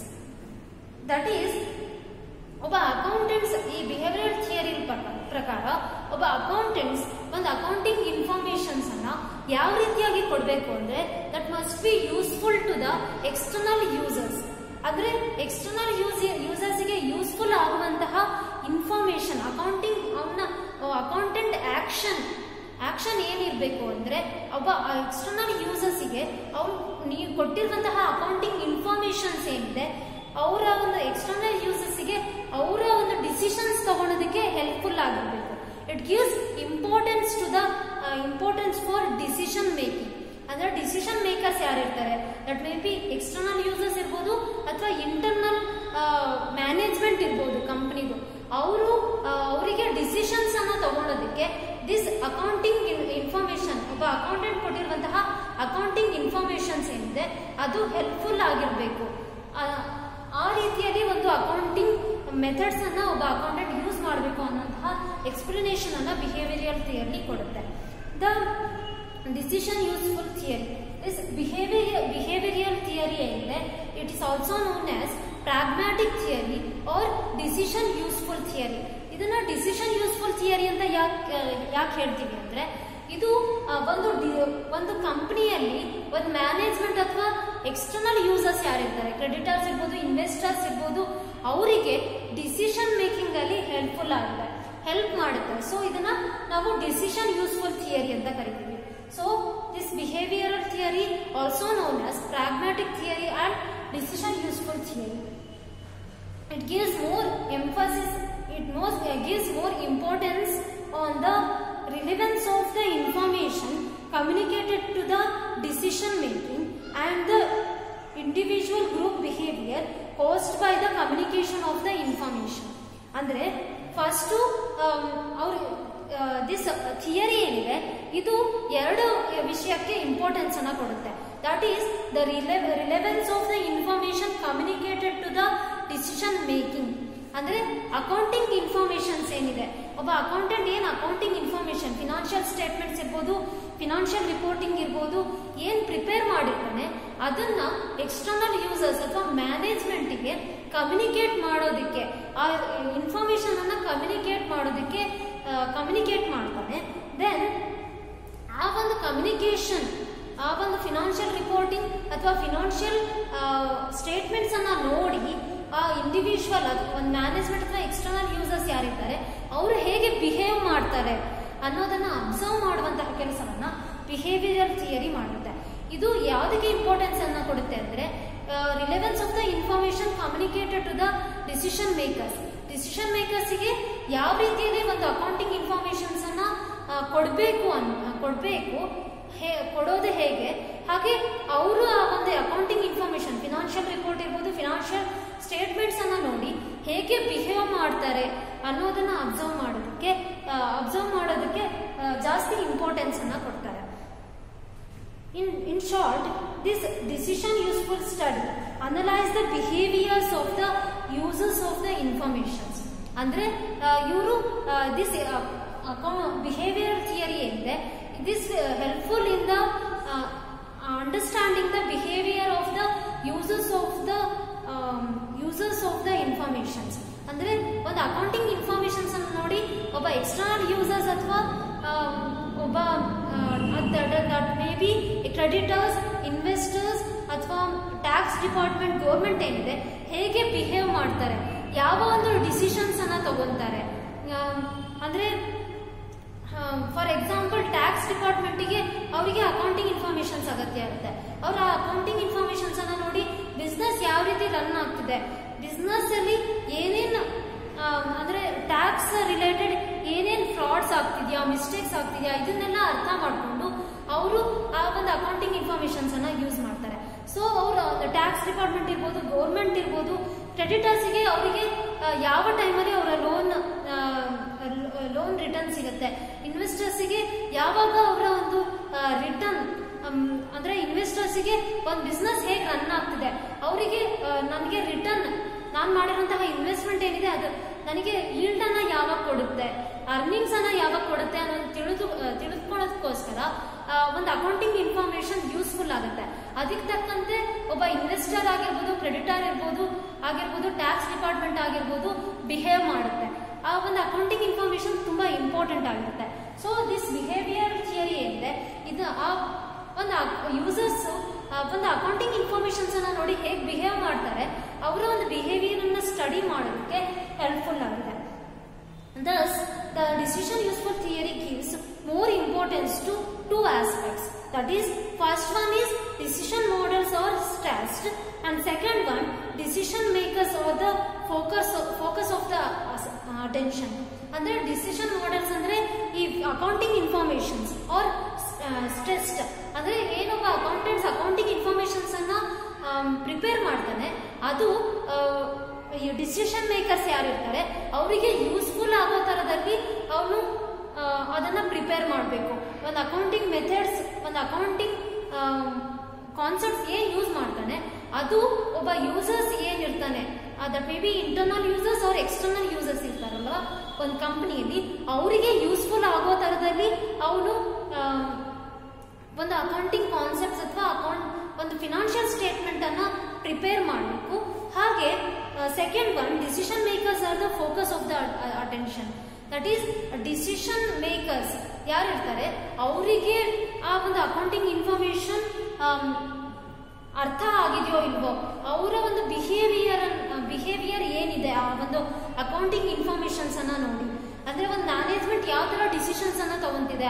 That is, ಒಬ್ಬ ಅಕೌಂಟೆಂಟ್ಸ್ ಈ ಬಿಹೇವಿಯರ್ ಥಿಯರಿ ಪ್ರಕಾರ ಒಬ್ಬ ಅಕೌಂಟೆಂಟ್ಸ್ ಒಂದು ಅಕೌಂಟಿಂಗ್ ಇನ್ಫಾರ್ಮೇಶನ್ಸ್ ಅನ್ನ ಯಾವ ರೀತಿಯಾಗಿ ಕೊಡಬೇಕು ಅಂದ್ರೆ that must be useful to the external users. ಅಂದ್ರೆ ಎಕ್ಸ್ಟರ್ನಲ್ ಯೂಸರ್ಸ್ಗೆ ಯೂಸ್ಫುಲ್ ಆಗುವಂತಹ ಇನ್ಫಾರ್ಮೇಶನ್, ಅಕೌಂಟೆಂಟ್ ಆಕ್ಷನ್ ಏನಿರಬೇಕು ಅಂದ್ರೆ ಒಬ್ಬ ಎಕ್ಸ್ಟರ್ನಲ್ ಯೂಸರ್ಸ್ಗೆ ಅವ್ರು ನೀವು ಕೊಟ್ಟಿರುವಂತಹ ಅಕೌಂಟಿಂಗ್ ಇನ್ಫಾರ್ಮೇಶನ್ಸ್ ಏನಿದೆ ಅವರ ಒಂದು ಎಕ್ಸ್ಟರ್ನಲ್ ಯೂಸರ್ಸ್ಗೆ ಅವರ ಒಂದು ಡಿಸಿಷನ್ಸ್ ತಗೊಳೋದಕ್ಕೆ ಹೆಲ್ಪ್ಫುಲ್ ಆಗಿರ್ಬೇಕು. It gives importance for decision making. ಅಂದ್ರೆ ಡಿಸಿಷನ್ ಮೇಕರ್ಸ್ ಯಾರಿರ್ತಾರೆ, that may B external users ಇರ್ಬೋದು ಅಥವಾ ಇಂಟರ್ನಲ್ ಮ್ಯಾನೇಜ್ಮೆಂಟ್ ಇರ್ಬೋದು ಕಂಪನಿದು. ಅವರಿಗೆ ಡಿಸಿಷನ್ಸ್ ಅನ್ನ ತಗೊಳೋದಕ್ಕೆ ದಿಸ್ ಅಕೌಂಟಿಂಗ್ ಇನ್ಫಾರ್ಮೇಶನ್, ಒಬ್ಬ ಅಕೌಂಟೆಂಟ್ ಕೊಟ್ಟಿರುವಂತಹ ಅಕೌಂಟಿಂಗ್ ಇನ್ಫಾರ್ಮೇಶನ್ಸ್ ಏನಿದೆ ಅದು ಹೆಲ್ಪ್ಫುಲ್ ಆಗಿರ್ಬೇಕು. ಆ ರೀತಿಯಲ್ಲಿ ಒಂದು ಅಕೌಂಟಿಂಗ್ ಮೆಥಡ್ಸ್ ಅನ್ನ ಒಬ್ಬ ಅಕೌಂಟೆಂಟ್ ಯೂಸ್ ಮಾಡಬೇಕು ಅನ್ನೋಂತಹ ಎಕ್ಸ್ಪ್ಲನೇಷನ್ ಅನ್ನ ಬಿಹೇವಿಯರಲ್ ಥಿಯರಿ ಕೊಡುತ್ತೆ. The decision useful theory is behavioural theory ಏನಿದೆ it is also known as pragmatic theory or decision useful theory. ಇದನ್ನ ಡಿಸಿಷನ್ ಯೂಸ್ಫುಲ್ ಥಿಯರಿ ಅಂತ ಯಾಕೆ ಹೇಳ್ತೀವಿ ಅಂದ್ರೆ ಇದು ಒಂದು ಕಂಪನಿಯಲ್ಲಿ ಒಂದು ಮ್ಯಾನೇಜ್ಮೆಂಟ್ ಅಥವಾ ಎಕ್ಸ್ಟರ್ನಲ್ ಯೂಸರ್ಸ್ ಯಾರಿರ್ತಾರೆ, ಕ್ರೆಡಿಟರ್ಸ್ ಇರ್ಬೋದು, ಇನ್ವೆಸ್ಟರ್ಸ್ ಇರ್ಬೋದು, ಅವರಿಗೆ ಡಿಸಿಷನ್ ಮೇಕಿಂಗ್ ಅಲ್ಲಿ ಹೆಲ್ಪ್ ಮಾಡುತ್ತೆ. ಸೊ ಇದನ್ನ ನಾವು ಡಿಸಿಷನ್ ಯೂಸ್ಫುಲ್ ಥಿಯರಿ ಅಂತ ಕರಿತೀವಿ. So this behavioural theory also known as pragmatic theory and decision useful theory. It gives more emphasis, gives more importance on the relevance of the information communicated to the decision making and the individual group behavior caused by the communication of the information. ಅಂದ್ರೆ first this theory ಏನಿದೆ ಇದು ಎರಡು ವಿಷಯಕ್ಕೆ importance ಅನ್ನ ಕೊಡುತ್ತೆ. That is the relevance of the information communicated to the decision making. ಅಂದ್ರೆ accounting informations ಏನಿದೆ, ಒಬ್ಬ ಅಕೌಂಟೆಂಟ್ ಏನ್ ಅಕೌಂಟಿಂಗ್ ಇನ್ಫಾರ್ಮೇಶನ್, ಫಿನಾನ್ಷಿಯಲ್ ಸ್ಟೇಟ್ಮೆಂಟ್ಸ್ ಇರ್ಬೋದು, ಫಿನಾನ್ಷಿಯಲ್ ರಿಪೋರ್ಟಿಂಗ್ ಇರ್ಬೋದು, ಏನ್ ಪ್ರಿಪೇರ್ ಮಾಡಿರ್ತಾನೆ ಅದನ್ನ ಎಕ್ಸ್ಟರ್ನಲ್ ಯೂಸರ್ಸ್ ಅಥವಾ ಮ್ಯಾನೇಜ್ಮೆಂಟ್ಗೆ ಕಮ್ಯುನಿಕೇಟ್ ಮಾಡೋದಕ್ಕೆ, ಆ ಇನ್ಫಾರ್ಮೇಶನ್ ಅನ್ನ ಕಮ್ಯುನಿಕೇಟ್ ಮಾಡ್ತಾನೆ. ದೆನ್ ಆ ಒಂದು ಕಮ್ಯುನಿಕೇಶನ್, ಆ ಒಂದು ಫಿನಾನ್ಷಿಯಲ್ ರಿಪೋರ್ಟಿಂಗ್ ಅಥವಾ ಫಿನಾನ್ಷಿಯಲ್ ಸ್ಟೇಟ್ಮೆಂಟ್ಸ್ ಅನ್ನ ನೋಡಿ ಆ ಇಂಡಿವಿಜುವಲ್ ಒಂದು ಮ್ಯಾನೇಜ್ಮೆಂಟ್ ಅಥವಾ ಎಕ್ಸ್ಟರ್ನಲ್ ಯೂಸರ್ಸ್ ಯಾರಿದ್ದಾರೆ ಅವರು ಹೇಗೆ ಬಿಹೇವ್ ಮಾಡ್ತಾರೆ ಅನ್ನೋದನ್ನ ಅಬ್ಸರ್ವ್ ಮಾಡುವಂತಹ ಕೆಲಸವನ್ನ ಬಿಹೇವಿಯರಲ್ ಥಿಯರಿ ಮಾಡುತ್ತೆ. ಇದು ಯಾವುದಕ್ಕೆ ಇಂಪಾರ್ಟೆನ್ಸ್ ಅನ್ನ ಕೊಡುತ್ತೆ ಅಂದ್ರೆ relevance of the information communicated to the decision ಮೇಕರ್ಸ್ಗೆ ಯಾವ ರೀತಿಯಲ್ಲಿ ಒಂದು ಅಕೌಂಟಿಂಗ್ ಇನ್ಫಾರ್ಮೇಶನ್ಸ್ ಅನ್ನ ಕೊಡೋದು ಹೇಗೆ, ಹಾಗೆ ಅವರು ಆ ಒಂದು ಅಕೌಂಟಿಂಗ್ ಇನ್ಫಾರ್ಮೇಶನ್, ಫಿನಾನ್ಷಿಯಲ್ ರಿಪೋರ್ಟ್ ಇರ್ಬೋದು, ಫಿನಾನ್ಷಿಯಲ್ ಸ್ಟೇಟ್ಮೆಂಟ್ಸ್ ಅನ್ನ ನೋಡಿ ಹೇಗೆ ಬಿಹೇವ್ ಮಾಡ್ತಾರೆ ಅನ್ನೋದನ್ನ ಅಬ್ಸರ್ವ್ ಮಾಡೋದಕ್ಕೆ ಜಾಸ್ತಿ ಇಂಪಾರ್ಟೆನ್ಸ್ ಅನ್ನ ಕೊಡ್ತಾರೆ. In short, this decision useful study analyze the behaviors of the users of the informations. ಅಂದ್ರೆ ಇವರು this behavioral theory ಏನಿದೆ this helpful in the understanding the behavior of the users of the informations. ಅಂದ್ರೆ ಒಂದು accounting informations ಅನ್ನು ನೋಡಿ ಒಬ್ಬ external users ಅಥವಾ ಒಬ್ಬ that may be creditors, investors ಅಥವಾ ಟ್ಯಾಕ್ಸ್ ಡಿಪಾರ್ಟ್ಮೆಂಟ್, ಗೌರ್ಮೆಂಟ್ ಏನಿದೆ ಹೇಗೆ ಬಿಹೇವ್ ಮಾಡ್ತಾರೆ, ಯಾವ ಒಂದು ಡಿಸಿಷನ್ಸ್ ಅನ್ನ ತಗೊಂತಾರೆ. ಅಂದ್ರೆ ಫಾರ್ ಎಕ್ಸಾಂಪಲ್ ಟ್ಯಾಕ್ಸ್ ಡಿಪಾರ್ಟ್ಮೆಂಟ್ಗೆ ಅವರಿಗೆ ಅಕೌಂಟಿಂಗ್ ಇನ್ಫಾರ್ಮೇಶನ್ಸ್ ಅಗತ್ಯ ಇರುತ್ತೆ. ಅವರ ಅಕೌಂಟಿಂಗ್ ಇನ್ಫಾರ್ಮೇಶನ್ಸ್ ಅನ್ನ ನೋಡಿ ಬಿಸ್ನೆಸ್ ಯಾವ ರೀತಿ ರನ್ ಆಗ್ತಿದೆ, ಬಿಸ್ನೆಸ್ ಅಲ್ಲಿ ಏನೇನು ಅಂದ್ರೆ ಟ್ಯಾಕ್ಸ್ ರಿಲೇಟೆಡ್ ಏನೇನ್ ಫ್ರಾಡ್ಸ್ ಆಗ್ತಿದ್ಯಾ, ಮಿಸ್ಟೇಕ್ಸ್ ಆಗ್ತಿದ್ಯಾ, ಇದನ್ನೆಲ್ಲ ಅರ್ಥ ಮಾಡ್ಕೊಂಡು ಅವರು ಆ ಒಂದು ಅಕೌಂಟಿಂಗ್ ಇನ್ಫಾರ್ಮೇಶನ್ಸ್ ಅನ್ನ ಯೂಸ್ ಮಾಡ್ತಾರೆ. ಸೊ ಅವರು ಟ್ಯಾಕ್ಸ್ ಡಿಪಾರ್ಟ್ಮೆಂಟ್ ಇರ್ಬೋದು, ಗೌರ್ಮೆಂಟ್ ಇರ್ಬೋದು, ಕ್ರೆಡಿಟರ್ಸ್ಗೆ ಅವರಿಗೆ ಯಾವ ಟೈಮಲ್ಲಿ ಅವರ ಲೋನ್ ರಿಟರ್ನ್ ಸಿಗುತ್ತೆ, ಇನ್ವೆಸ್ಟರ್ಸ್ಗೆ ಯಾವಾಗ ಅವರ ಒಂದು ರಿಟರ್ನ್ ಅಂದ್ರೆ ಇನ್ವೆಸ್ಟರ್ಸ್ಗೆ ಒಂದು ಬಿಸ್ನೆಸ್ ಹೇಗೆ ರನ್ ಆಗ್ತಿದೆ, ಅವರಿಗೆ ನನಗೆ ರಿಟರ್ನ್ ನಾನು ಮಾಡಿರುವಂತಹ ಇನ್ವೆಸ್ಟ್ಮೆಂಟ್ ಏನಿದೆ ಅದು ನನಗೆ ಈಲ್ಡ್ ಅನ್ನ ಯಾವಾಗ ಕೊಡುತ್ತೆ, ಅರ್ನಿಂಗ್ಸ್ ಅನ್ನ ಯಾವಾಗ ಕೊಡುತ್ತೆ ಅನ್ನೋದು ತಿಳಿದುಕೊಳ್ಳೋದಕ್ಕೋಸ್ಕರ ಒಂದು ಅಕೌಂಟಿಂಗ್ ಇನ್ಫಾರ್ಮೇಶನ್ ಯೂಸ್ಫುಲ್ ಆಗುತ್ತೆ. ಅದಕ್ಕೆ ತಕ್ಕಂತೆ ಒಬ್ಬ ಇನ್ವೆಸ್ಟರ್ ಆಗಿರ್ಬೋದು, ಕ್ರೆಡಿಟರ್ ಆಗಿರ್ಬೋದು, ಟ್ಯಾಕ್ಸ್ ಡಿಪಾರ್ಟ್ಮೆಂಟ್ ಆಗಿರ್ಬೋದು ಬಿಹೇವ್ ಮಾಡುತ್ತೆ. ಆ ಒಂದು ಅಕೌಂಟಿಂಗ್ ಇನ್ಫಾರ್ಮೇಶನ್ ತುಂಬಾ ಇಂಪಾರ್ಟೆಂಟ್ ಆಗಿರುತ್ತೆ. ಸೊ ದಿಸ್ ಬಿಹೇವಿಯರ್ ಥಿಯರಿ ಏನಿದೆ ಇದು ಆ ಒಂದು ಯೂಸರ್ಸ್ ಒಂದು ಅಕೌಂಟಿಂಗ್ ಇನ್ಫಾರ್ಮೇಶನ್ಸ್ ಅನ್ನ ನೋಡಿ ಹೇಗೆ ಬಿಹೇವ್ ಮಾಡ್ತಾರೆ, ಅವರ ಒಂದು ಬಿಹೇವಿಯರ್ ಅನ್ನ ಸ್ಟಡಿ ಮಾಡೋದಕ್ಕೆ ಹೆಲ್ಪ್ಫುಲ್ ಆಗಿದೆ. Thus, the decision useful theory gives more importance to two aspects. That is, first one is decision models are stressed, and second one, decision makers are the focus of the attention. ಅಂದ್ರೆ decision models ಅಂದ್ರೆ ಈ accounting informations R stressed. ಅಂದ್ರೆ ಏನೊಬ್ಬ accounting informations ಅನ್ನ prepare ಮಾಡ್ತಾನೆ, ಅದು decision makers ಯಾರಿರ್ತಾರೆ ಅವರಿಗೆ useful ಆಗೋ ತರದಲ್ಲಿ ಅವನು ಅದನ್ನ ಪ್ರಿಪೇರ್ ಮಾಡಬೇಕು. ಒಂದು ಅಕೌಂಟಿಂಗ್ ಮೆಥಡ್ಸ್, ಒಂದು ಅಕೌಂಟಿಂಗ್ ಕಾನ್ಸೆಪ್ಟ್ಸ್ ಏನ್ ಯೂಸ್ ಮಾಡ್ತಾನೆ ಅದು ಒಬ್ಬ ಯೂಸರ್ಸ್ ಏನಿರ್ತಾನೆ, that may be internal users or external users ಇರ್ತಾರಲ್ವಾ ಒಂದು ಕಂಪನಿಯಲ್ಲಿ, ಅವರಿಗೆ ಯೂಸ್ಫುಲ್ ಆಗೋ ತರದಲ್ಲಿ ಅವನು ಒಂದು ಅಕೌಂಟಿಂಗ್ ಕಾನ್ಸೆಪ್ಟ್ಸ್ ಅಥವಾ ಒಂದು ಫಿನಾನ್ಷಿಯಲ್ ಸ್ಟೇಟ್ಮೆಂಟ್ ಅನ್ನ ಪ್ರಿಪೇರ್ ಮಾಡಬೇಕು. ಹಾಗೆ second one, decision makers are the focus of the attention. That is decision makers ಯಾರಿರ್ತಾರೆ ಅವರಿಗೆ ಆ ಒಂದು ಅಕೌಂಟಿಂಗ್ ಇನ್ಫಾರ್ಮೇಶನ್ ಅರ್ಥ ಆಗಿದೆಯೋ ಇಲ್ವೋ, ಅವರ ಒಂದು ಬಿಹೇವಿಯರ್ ಏನಿದೆ ಆ ಒಂದು ಅಕೌಂಟಿಂಗ್ ಇನ್ಫಾರ್ಮೇಶನ್ಸ್ ಅನ್ನ ನೋಡಿ. ಅಂದ್ರೆ ಒಂದು ಮ್ಯಾನೇಜ್ಮೆಂಟ್ ಯಾವ ತರ ಡಿಸಿಷನ್ಸ್ ಅನ್ನ ತಗೊಂತಿದೆ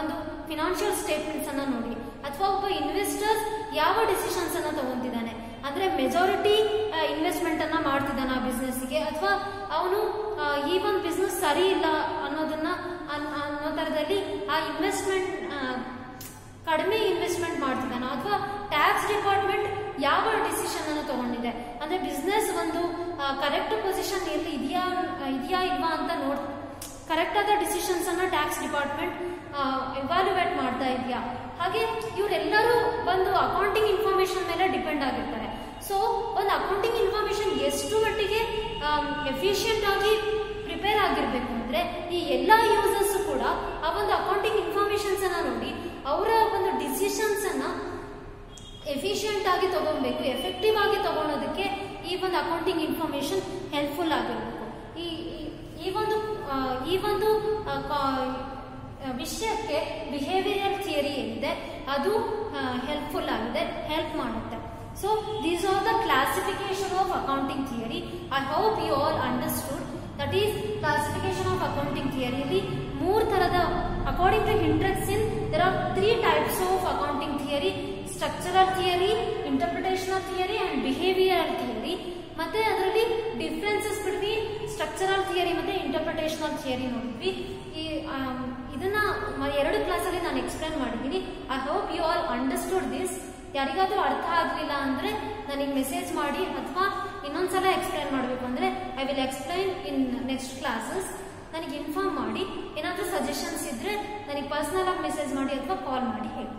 ಒಂದು ಫಿನಾನ್ಷಿಯಲ್ ಸ್ಟೇಟ್ಮೆಂಟ್ಸ್ ಅನ್ನ ನೋಡಿ, ಅಥವಾ ಒಬ್ಬ ಇನ್ವೆಸ್ಟರ್ಸ್ ಯಾವ ಡಿಸಿಷನ್ಸ್ ಅನ್ನ ತಗೊಂತಿದ್ದಾನೆ, ಅಂದ್ರೆ ಮೆಜಾರಿಟಿ ಇನ್ವೆಸ್ಟ್ಮೆಂಟ್ ಅನ್ನ ಮಾಡ್ತಿದ್ದಾನೆ ಆ ಬಿಸ್ನೆಸ್ಗೆ, ಅಥವಾ ಅವನು ಈ ಒಂದು ಬಿಸ್ನೆಸ್ ಸರಿ ಇಲ್ಲ ಅನ್ನೋ ತರದಲ್ಲಿ ಆ ಇನ್ವೆಸ್ಟ್ಮೆಂಟ್ ಕಡಿಮೆ ಇನ್ವೆಸ್ಟ್ಮೆಂಟ್ ಮಾಡ್ತಿದ್ದಾನೆ, ಅಥವಾ ಟ್ಯಾಕ್ಸ್ ಡಿಪಾರ್ಟ್ಮೆಂಟ್ ಯಾವ ಡಿಸಿಷನ್ ಅನ್ನು ತಗೊಂಡಿದೆ, ಅಂದ್ರೆ ಬಿಸ್ನೆಸ್ ಒಂದು ಕರೆಕ್ಟ್ ಪೊಸಿಷನ್ ಇದೆಯಾ ಇಲ್ವಾ ಅಂತ ಕರೆಕ್ಟ್ ಆದ ಡಿಸಿಷನ್ಸ್ ಅನ್ನ ಟ್ಯಾಕ್ಸ್ ಡಿಪಾರ್ಟ್ಮೆಂಟ್ ಇವ್ಯಾಲ್ಯುವೇಟ್ ಮಾಡ್ತಾ ಇದೆಯಾ. ಹಾಗೆ ಇವರೆಲ್ಲರೂ ಒಂದು ಅಕೌಂಟಿಂಗ್ ಇನ್ಫಾರ್ಮೇಶನ್ ಮೇಲೆ ಡಿಪೆಂಡ್ ಆಗಿರ್ತಾರೆ. ಸೊ ಒಂದು ಅಕೌಂಟಿಂಗ್ ಇನ್ಫಾರ್ಮೇಶನ್ ಎಷ್ಟು ಮಟ್ಟಿಗೆ ಎಫಿಷಿಯಂಟ್ ಆಗಿ ಪ್ರಿಪೇರ್ ಆಗಿರ್ಬೇಕು ಅಂದ್ರೆ ಈ ಎಲ್ಲಾ ಯೂಸರ್ಸ್ ಕೂಡ ಆ ಒಂದು ಅಕೌಂಟಿಂಗ್ ಇನ್ಫಾರ್ಮೇಶನ್ಸ್ ಅನ್ನ ನೋಡಿ ಅವರ ಒಂದು ಡಿಸಿಷನ್ಸ್ ಅನ್ನ ಎಫಿಷಿಯಂಟ್ ಆಗಿ ತಗೊಬೇಕು, ಎಫೆಕ್ಟಿವ್ ಆಗಿ ತಗೊಳೋದಕ್ಕೆ ಈ ಒಂದು ಅಕೌಂಟಿಂಗ್ ಇನ್ಫಾರ್ಮೇಶನ್ ಹೆಲ್ಪ್ಫುಲ್ ಆಗಿರ್ಬೇಕು. ಈ ಒಂದು ವಿಷಯಕ್ಕೆ ಬಿಹೇವಿಯರ್ ಥಿಯರಿ ಏನಿದೆ ಅದು ಹೆಲ್ಪ್ಫುಲ್ ಆಗಿದೆ, ಹೆಲ್ಪ್ ಮಾಡುತ್ತೆ. So these are the classification of accounting theory. I hope you all understood. That is classification of accounting ಥಿಯರಿಯಲ್ಲಿ ಮೂರು ತರದ according to Hendriksen there are 3 types of accounting theory: structural theory, interpretational theory and behavioural theory. ಮತ್ತೆ ಅದರಲ್ಲಿ differences between structural theory ಮತ್ತೆ ಇಂಟರ್ಪ್ರಿಟೇಷನಲ್ theory ನೋಡಿದ್ವಿ. ಇದನ್ನ 2 ಕ್ಲಾಸಲ್ಲಿ ನಾನು ಎಕ್ಸ್ಪ್ಲೈನ್ ಮಾಡಿದ್ದೀನಿ. I hope you all understood this. ಯಾರಿಗಾದ್ರೂ ಅರ್ಥ ಆಗಲಿಲ್ಲ ಅಂದ್ರೆ ನನಗೆ ಮೆಸೇಜ್ ಮಾಡಿ, ಅಥವಾ ಇನ್ನೊಂದ್ಸಲ ಎಕ್ಸ್ಪ್ಲೈನ್ ಮಾಡಬೇಕು ಅಂದ್ರೆ I will explain in next classes. ನನಗೆ ಇನ್ಫಾರ್ಮ್ ಮಾಡಿ. ಏನಾದರೂ ಸಜೆಷನ್ಸ್ ಇದ್ರೆ ನನಗೆ ಪರ್ಸನಲ್ ಆಗಿ ಮೆಸೇಜ್ ಮಾಡಿ ಅಥವಾ ಕಾಲ್ ಮಾಡಿ ಹೇಳಿ.